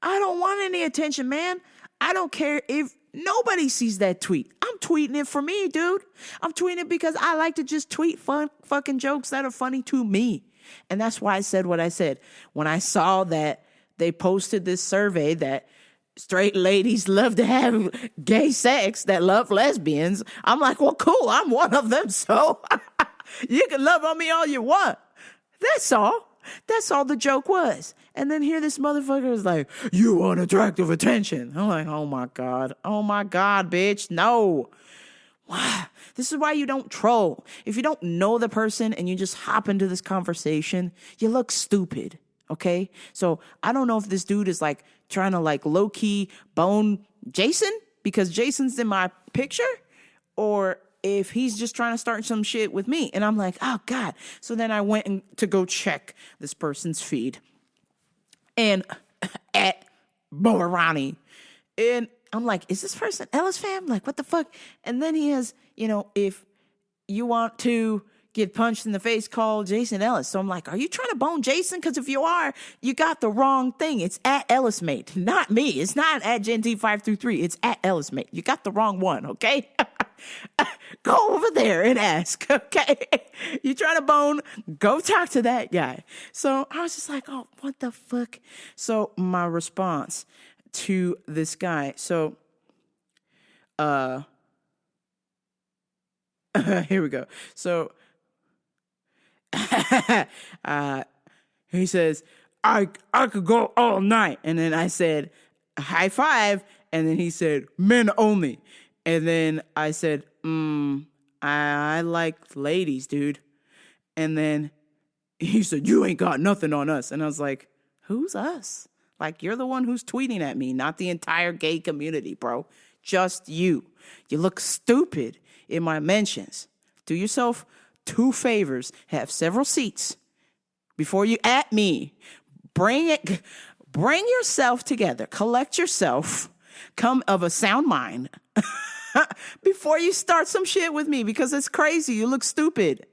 Speaker 1: I don't want any attention, man. I don't care if nobody sees that tweet. I'm tweeting it for me, dude. I'm tweeting it because I like to just tweet fun fucking jokes that are funny to me. And that's why I said what I said. When I saw that they posted this survey that straight ladies love to have gay sex that love lesbians, I'm like, well, cool. I'm one of them, so... You can love on me all you want. That's all. That's all the joke was. And then here this motherfucker is like, you want attractive attention. I'm like, oh my God. Oh my God, bitch. No. Why? This is why you don't troll. If you don't know the person and you just hop into this conversation, you look stupid. Okay? So I don't know if this dude is like trying to like low-key bone Jason because Jason's in my picture, or if he's just trying to start some shit with me. And I'm like, oh God. So then I went to go check this person's feed. And at Boarani. And I'm like, is this person Ellis fam? Like, what the fuck? And then he has, if you want to get punched in the face called Jason Ellis. So I'm like, are you trying to bone Jason? Because if you are, you got the wrong thing. It's at Ellismate, not me. It's not at GenT523. It's at Ellismate. You got the wrong one, okay? Go over there and ask, okay? You trying to bone, go talk to that guy. So I was just like, oh, what the fuck? So my response to this guy, so here we go. So he says, I could go all night. And then I said, high five. And then he said, men only. And then I said, I like ladies, dude. And then he said, you ain't got nothing on us. And I was like, who's us? Like, you're the one who's tweeting at me, not the entire gay community, bro. Just you. You look stupid in my mentions. Do yourself 2 favors. Have several seats before you at me. Bring yourself together. Collect yourself. Come of a sound mind. Before you start some shit with me, because it's crazy. You look stupid.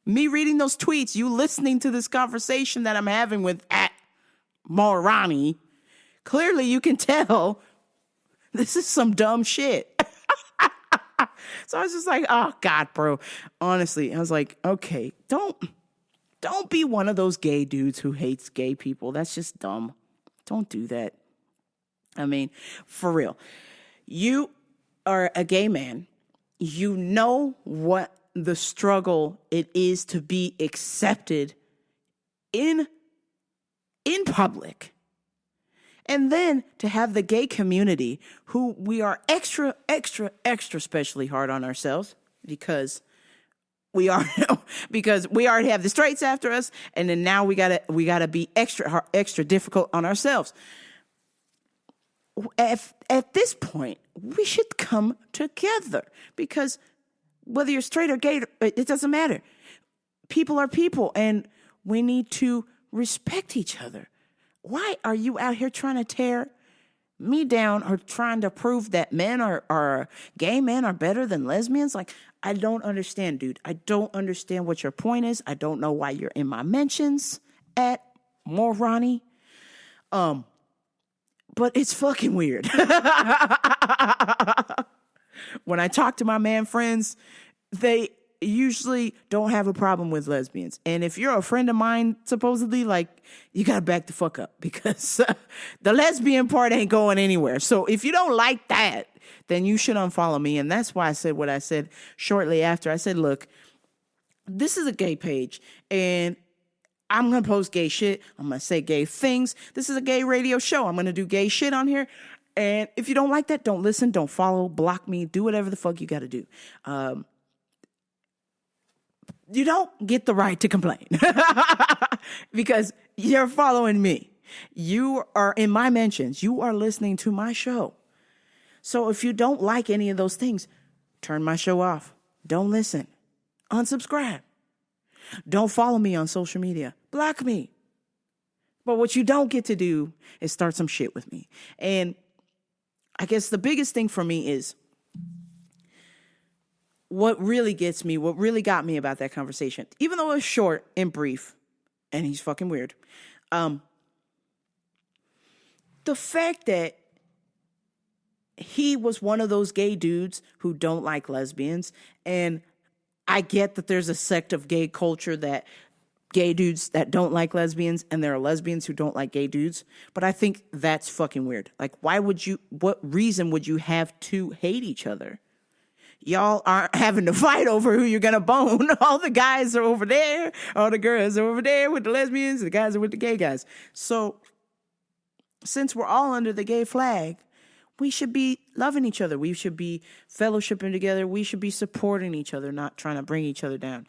Speaker 1: Me reading those tweets, you listening to this conversation that I'm having with at Morani, clearly you can tell this is some dumb shit. So I was just like, oh God, bro. Honestly, I was like, okay, don't be one of those gay dudes who hates gay people. That's just dumb. Don't do that. I mean, for real. You are a gay man. You know what the struggle it is to be accepted in public. And then to have the gay community, who we are extra especially hard on ourselves because we already have the straights after us, and then now we gotta be extra difficult on ourselves. At this point, we should come together, because whether you're straight or gay, it doesn't matter. People are people, and we need to respect each other. Why are you out here trying to tear me down or trying to prove that gay men are better than lesbians? Like, I don't understand, dude. I don't understand what your point is. I don't know why you're in my mentions at Morani. But it's fucking weird. When I talk to my man friends, they usually don't have a problem with lesbians. And if you're a friend of mine, supposedly, like, you gotta back the fuck up, because the lesbian part ain't going anywhere. So if you don't like that, then you should unfollow me. And that's why I said what I said shortly after. I said, look, this is a gay page, and I'm going to post gay shit. I'm going to say gay things. This is a gay radio show. I'm going to do gay shit on here. And if you don't like that, don't listen, don't follow, block me, do whatever the fuck you got to do. You don't get the right to complain because you're following me. You are in my mentions. You are listening to my show. So if you don't like any of those things, turn my show off. Don't listen. Unsubscribe. Don't follow me on social media. Block me. But what you don't get to do is start some shit with me. And I guess the biggest thing for me is what really got me about that conversation, even though it was short and brief, and he's fucking weird. The fact that he was one of those gay dudes who don't like lesbians, and I get that there's a sect of gay culture that gay dudes that don't like lesbians, and there are lesbians who don't like gay dudes. But I think that's fucking weird. Like, what reason would you have to hate each other? Y'all aren't having to fight over who you're gonna bone. All the guys are over there. All the girls are over there with the lesbians. The guys are with the gay guys. So since we're all under the gay flag, we should be loving each other. We should be fellowshipping together. We should be supporting each other, not trying to bring each other down.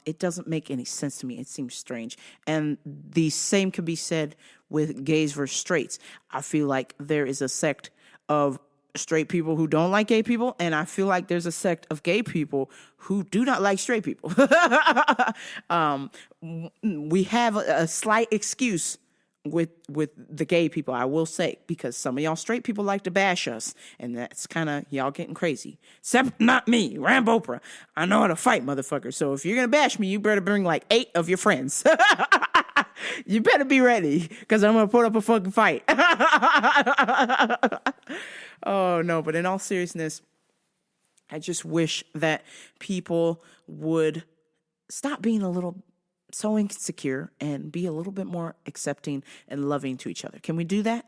Speaker 1: It doesn't make any sense to me. It seems strange. And the same could be said with gays versus straights. I feel like there is a sect of straight people who don't like gay people, and I feel like there's a sect of gay people who do not like straight people. We have a slight excuse with the gay people, I will say, because some of y'all straight people like to bash us, and that's kind of y'all getting crazy. Except not me, Rambo Oprah. I know how to fight, motherfucker. So if you're gonna bash me, you better bring like 8 of your friends. You better be ready, because I'm gonna put up a fucking fight. Oh no, but in all seriousness, I just wish that people would stop being a little so insecure and be a little bit more accepting and loving to each other. Can we do that?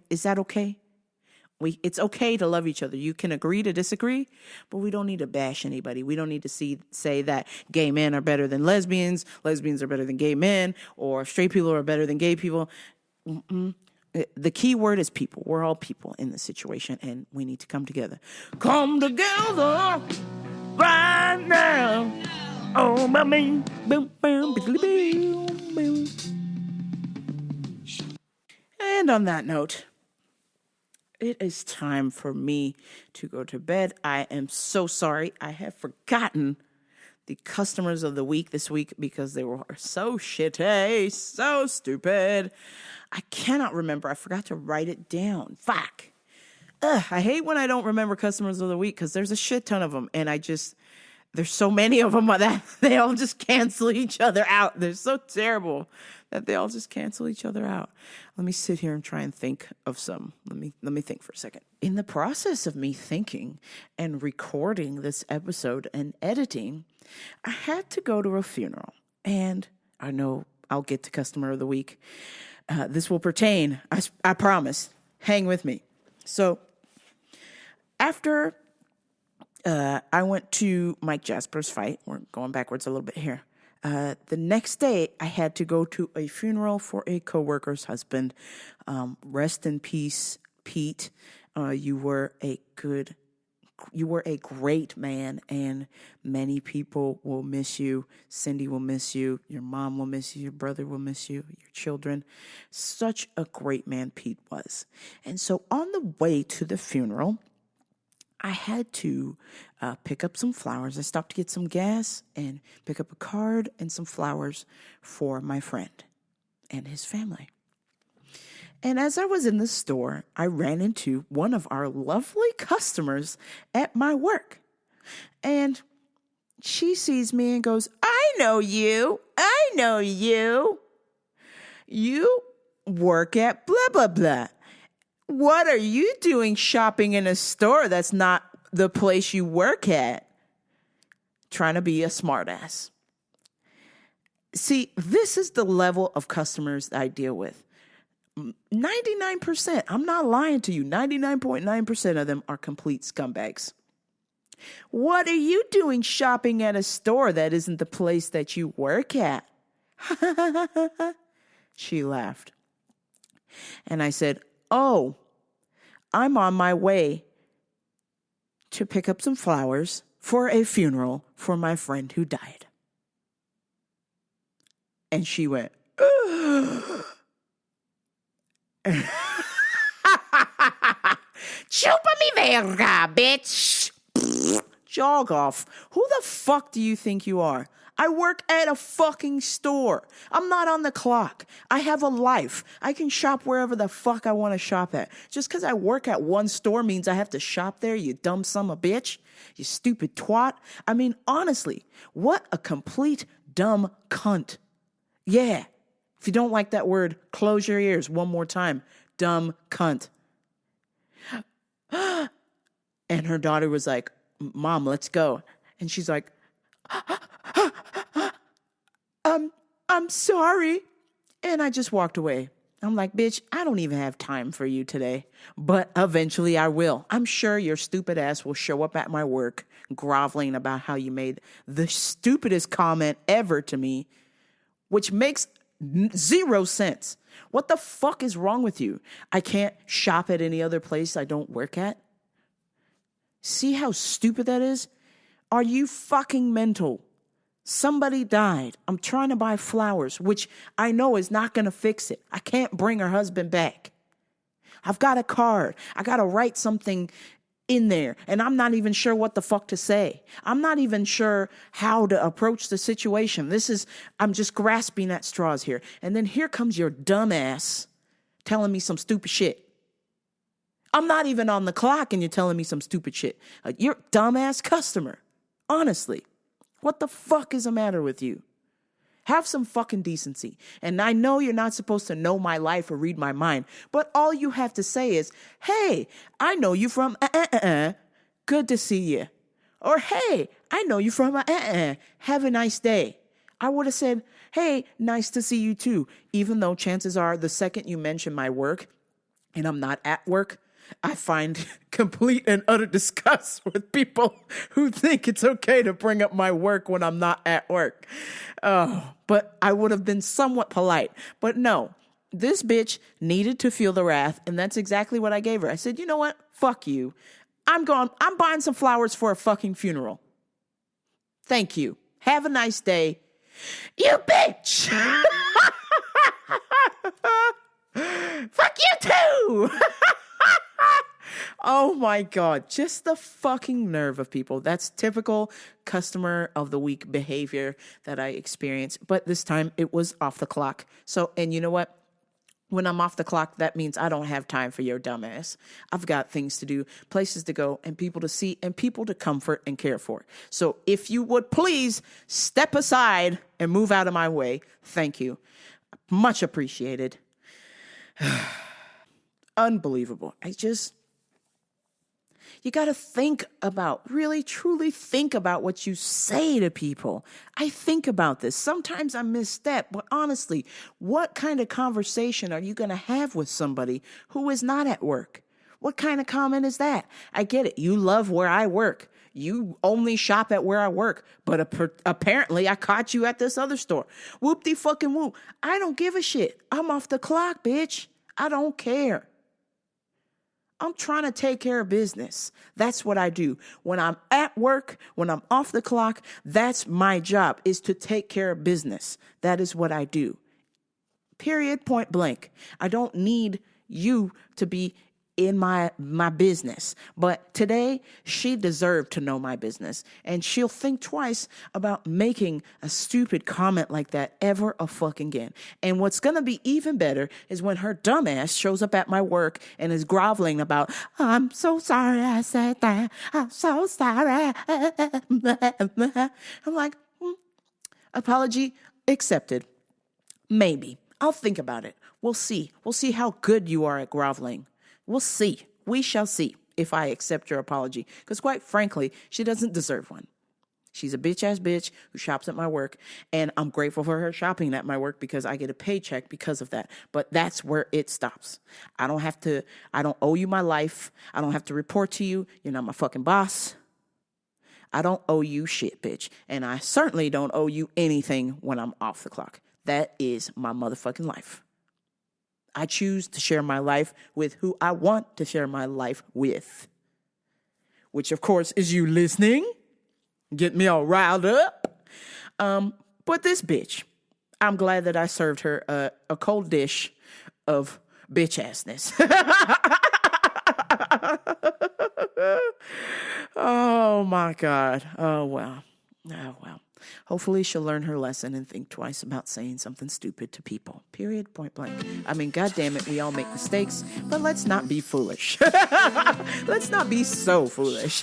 Speaker 1: Is that okay? It's okay to love each other. You can agree to disagree, but we don't need to bash anybody. We don't need to say that gay men are better than lesbians are better than gay men, or straight people are better than gay people. The key word is people. We're all people in this situation, and we need to come together. Come together right now. Oh, my man. Boom, boom, boom, boom. And on that note, it is time for me to go to bed. I am so sorry. I have forgotten the customers of the week this week because they were so shitty, so stupid. I cannot remember. I forgot to write it down. Fuck. I hate when I don't remember customers of the week because there's a shit ton of them, and there's so many of them that they all just cancel each other out. They're so terrible that they all just cancel each other out. Let me sit here and try and think of some. Let me think for a second. In the process of me thinking and recording this episode and editing, I had to go to a funeral. And I know I'll get to customer of the week. This will pertain, I promise. Hang with me. So after I went to Mike Jasper's fight, we're going backwards a little bit here. The next day, I had to go to a funeral for a coworker's husband. Rest in peace, Pete. You were a great man, and many people will miss you. Cindy will miss you. Your mom will miss you. Your brother will miss you. Your children. Such a great man Pete was. And so on the way to the funeral, I had to pick up some flowers. I stopped to get some gas and pick up a card and some flowers for my friend and his family. And as I was in the store, I ran into one of our lovely customers at my work. And she sees me and goes, I know you. You work at blah, blah, blah. What are you doing shopping in a store that's not the place you work at? Trying to be a smartass. See, this is the level of customers I deal with. 99%, I'm not lying to you, 99.9% of them are complete scumbags. What are you doing shopping at a store that isn't the place that you work at? She laughed. And I said, oh, I'm on my way to pick up some flowers for a funeral for my friend who died. And she went, chupa mi verga, bitch. Jog off. Who the fuck do you think you are? I work at a fucking store. I'm not on the clock. I have a life. I can shop wherever the fuck I want to shop at. Just because I work at one store means I have to shop there, you dumb son of a bitch. You stupid twat. I mean, honestly, what a complete dumb cunt. Yeah. If you don't like that word, close your ears one more time. Dumb cunt. And her daughter was like, Mom, let's go. And she's like, I'm sorry. And I just walked away. I'm like, bitch, I don't even have time for you today. But eventually I will. I'm sure your stupid ass will show up at my work groveling about how you made the stupidest comment ever to me, which makes zero sense. What the fuck is wrong with you? I can't shop at any other place I don't work at? See how stupid that is? Are you fucking mental? Somebody died. I'm trying to buy flowers, which I know is not going to fix it. I can't bring her husband back. I've got a card. I got to write something in there, and I'm not even sure what the fuck to say. I'm not even sure how to approach the situation. I'm just grasping at straws here. And then here comes your dumbass telling me some stupid shit. I'm not even on the clock and you're telling me some stupid shit. You're a dumbass customer. Honestly, what the fuck is the matter with you? Have some fucking decency. And I know you're not supposed to know my life or read my mind, but all you have to say is, hey, I know you from good to see you. Or, hey, I know you from have a nice day. I would have said, hey, nice to see you too, even though chances are the second you mention my work and I'm not at work, I find complete and utter disgust with people who think it's okay to bring up my work when I'm not at work. Oh, but I would have been somewhat polite. But no, this bitch needed to feel the wrath, and that's exactly what I gave her. I said, you know what? Fuck you. I'm buying some flowers for a fucking funeral. Thank you. Have a nice day. You bitch! Fuck you too! Oh my God, just the fucking nerve of people. That's typical customer of the week behavior that I experienced. But this time it was off the clock. So, and you know what? When I'm off the clock, that means I don't have time for your dumbass. I've got things to do, places to go, and people to see, and people to comfort and care for. So if you would please step aside and move out of my way, thank you. Much appreciated. Unbelievable. You got to really, truly think about what you say to people. I think about this. Sometimes I misstep, but honestly, what kind of conversation are you going to have with somebody who is not at work? What kind of comment is that? I get it. You love where I work. You only shop at where I work, but apparently I caught you at this other store. Whoop-de fucking whoop. I don't give a shit. I'm off the clock, bitch. I don't care. I'm trying to take care of business. That's what I do. When I'm at work, when I'm off the clock, that's my job, is to take care of business. That is what I do. Period, point blank. I don't need you to be in my business. But today, she deserved to know my business. And she'll think twice about making a stupid comment like that ever a fucking again. And what's going to be even better is when her dumbass shows up at my work and is groveling about, I'm so sorry I said that. I'm so sorry. I'm like, apology accepted. Maybe. I'll think about it. We'll see. We'll see how good you are at groveling. We'll see. We shall see if I accept your apology. Because quite frankly, she doesn't deserve one. She's a bitch-ass bitch who shops at my work. And I'm grateful for her shopping at my work because I get a paycheck because of that. But that's where it stops. I don't owe you my life. I don't have to report to you. You're not my fucking boss. I don't owe you shit, bitch. And I certainly don't owe you anything when I'm off the clock. That is my motherfucking life. I choose to share my life with who I want to share my life with. Which, of course, is you listening. Get me all riled up. But this bitch, I'm glad that I served her a cold dish of bitch-assness. Oh, my God. Oh, well. Oh, well. Hopefully she'll learn her lesson and think twice about saying something stupid to people. Period, point blank. I mean, God damn it, we all make mistakes, but let's not be foolish. Let's not be so foolish.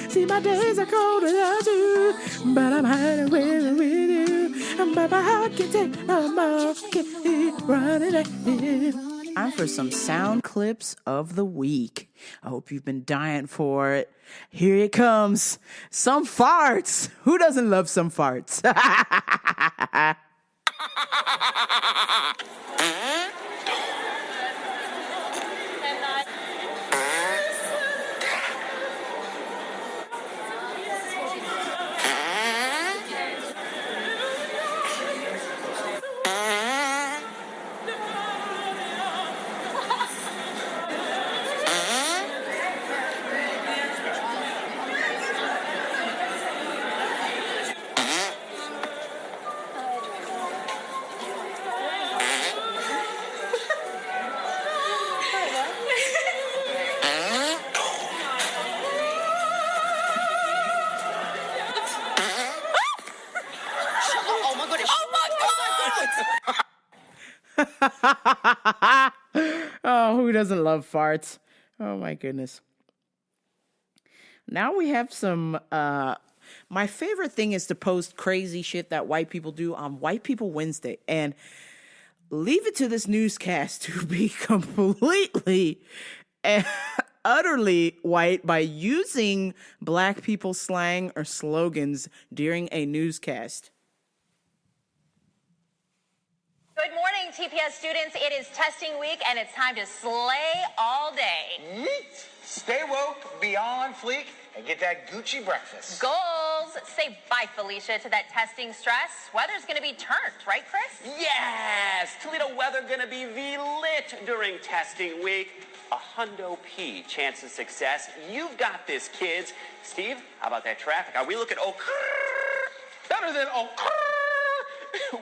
Speaker 1: See, my days are cold without you, but I'm hiding with you. And my heart can take no more, keep running. Time for some sound clips of the week. I hope you've been dying for it. Here it comes. Some farts. Who doesn't love some farts? Oh, who doesn't love farts? Oh my goodness. Now we have some, my favorite thing is to post crazy shit that white people do on White People Wednesday and leave it to this newscast to be completely and utterly white by using black people slang or slogans during a newscast.
Speaker 10: Good morning, TPS students. It is testing week, and it's time to slay all day.
Speaker 11: Yeet. Stay woke, be on fleek, and get that Gucci breakfast.
Speaker 10: Goals. Say bye, Felicia, to that testing stress. Weather's going to be turned, right, Chris?
Speaker 12: Yes! Toledo weather gonna be lit during testing week. A hundo P chance of success. You've got this, kids. Steve, how about that traffic? Are we looking
Speaker 13: better than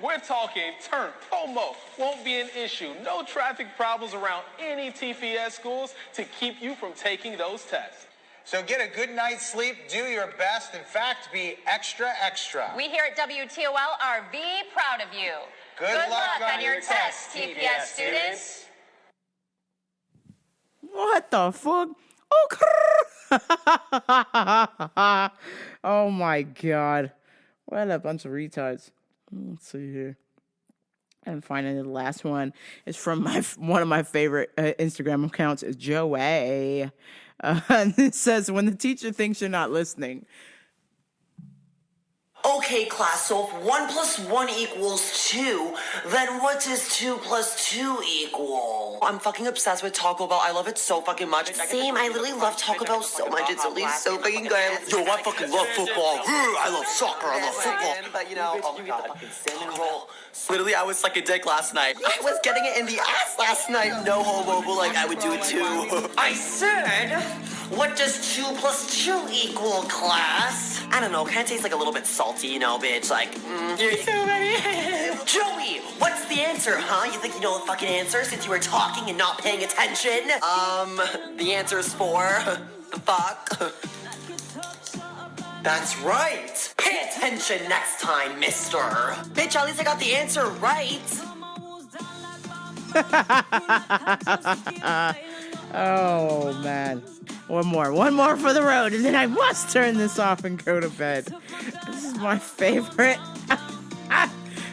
Speaker 13: we're talking turn. FOMO won't be an issue. No traffic problems around any TPS schools to keep you from taking those tests.
Speaker 11: So get a good night's sleep, do your best. In fact, be extra, extra.
Speaker 10: We here at WTOL are proud of you.
Speaker 11: Good luck on your test, TPS students.
Speaker 1: What the fuck? Oh my god. What a bunch of retards. Let's see here. And finally, the last one is from one of my favorite Instagram accounts, is Joey. And it says, when the teacher thinks you're not listening.
Speaker 6: Okay, class, so if 1 + 1 = 2, then what does 2 + 2 equal? I'm fucking obsessed with Taco Bell. I love it so fucking much. Same, I literally love Taco Bell so much. It's really so fucking good. Yo, I fucking love football. I love soccer. I love football. But you know, oh my god, Taco Bell. Literally, I was like a dick last night. I was getting it in the ass last night. No homo, but like I would do it too. I said, what does 2 + 2 equal, class? I don't know, kind of tastes like a little bit salty, you know, bitch. Like, you're so many. Joey, what's the answer, huh? You think you know the fucking answer since you were talking and not paying attention? The answer is 4. The fuck? That's right. Pay attention next time, mister. Bitch, at least I got the answer right.
Speaker 1: Oh, man. One more for the road, and then I must turn this off and go to bed. This is my favorite,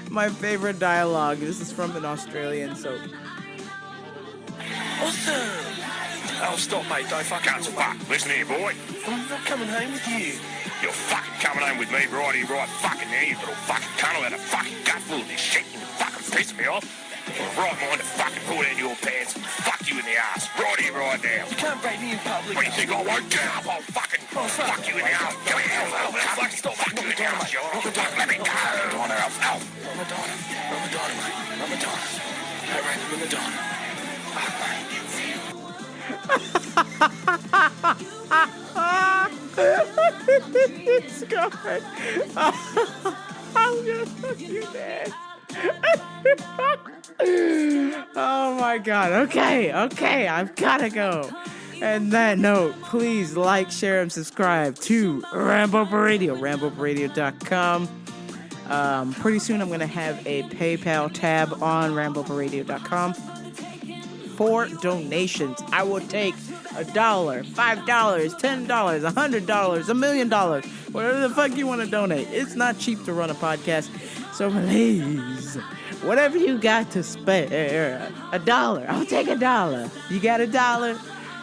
Speaker 1: my favorite dialogue. This is from an Australian soap.
Speaker 14: Awesome! Oh, stop, mate. Don't fuck answer back. Listen here, boy. I'm not coming home with you. You're fucking coming home with me right here, right fucking there, you little fucking cunt. I had a fucking gut full of this shit. You're fucking pissing me off. Right mind to fucking pull down your pants and fuck you in the ass. Right here, right now. You can't break me in public. What do you think I won't get up? I'll fucking fuck you in the ass. Come here, fucking stop fucking you in the ass, you let me go. Madonna, mate. Madonna. Hey, Randy, Madonna. Fuck, mate.
Speaker 1: It's gone. I'm gonna fuck you, Dad. Oh my god. Okay, I've gotta go. And that note, please like, share, and subscribe to Rambo Radio, RamboRadio.com. Pretty soon I'm gonna have a PayPal tab on RamboRadio.com for donations. I will take $1, $5, $10, $100, $1 million, whatever the fuck you want to donate. It's not cheap to run a podcast, so please, whatever you got to spare, $1, I'll take $1. You got $1?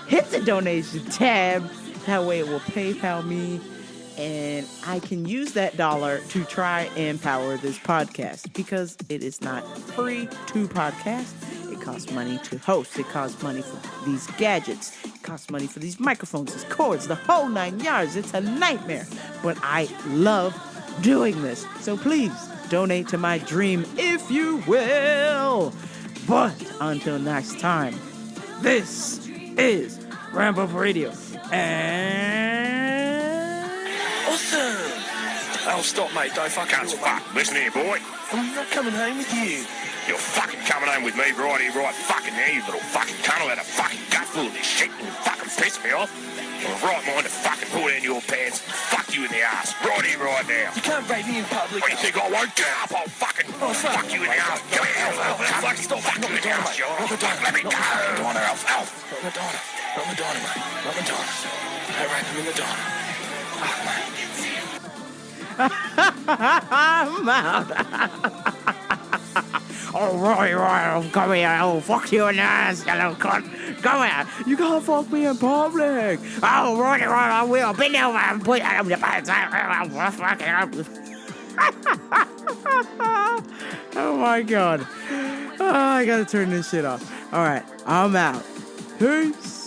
Speaker 1: Hit the donation tab. That way it will PayPal me, and I can use that dollar to try and power this podcast, because it is not free to podcast. It costs money to host. It costs money for these gadgets. It costs money for these microphones, these cords, the whole 9 yards. It's a nightmare. But I love doing this. So please donate to my dream, if you will. But until next time, this is Rambo Radio. And...
Speaker 14: Awesome! Oh, stop, mate. Don't fuck answer back. Listen here, boy. I'm not coming home with you. You're fucking coming home with me right here, right fucking now, you little fucking cunt. I had a fucking gut full of this shit and you fucking pissed me off. I'm right mind to fucking pull down your pants and fuck you in the ass right here, right now.
Speaker 9: You can't rape me in public.
Speaker 14: What do you think I won't? Get up, I'll fucking fuck you in the ass. Come here, fuck, stop fucking in the ass, you let me go. Madonna, Alf. Not Madonna. Not Madonna, mate. Not Madonna. Don't rape him in Madonna. Fuck, mate.
Speaker 1: I'm out. Oh, right, I'll come here. I'll fuck you in the ass, you little cunt. Come here. You can't fuck me in public. Oh, right, I will. Bend over and put it on your pants. I'll fuck it up. Oh, my God. Oh, I gotta turn this shit off. All right, I'm out. Peace.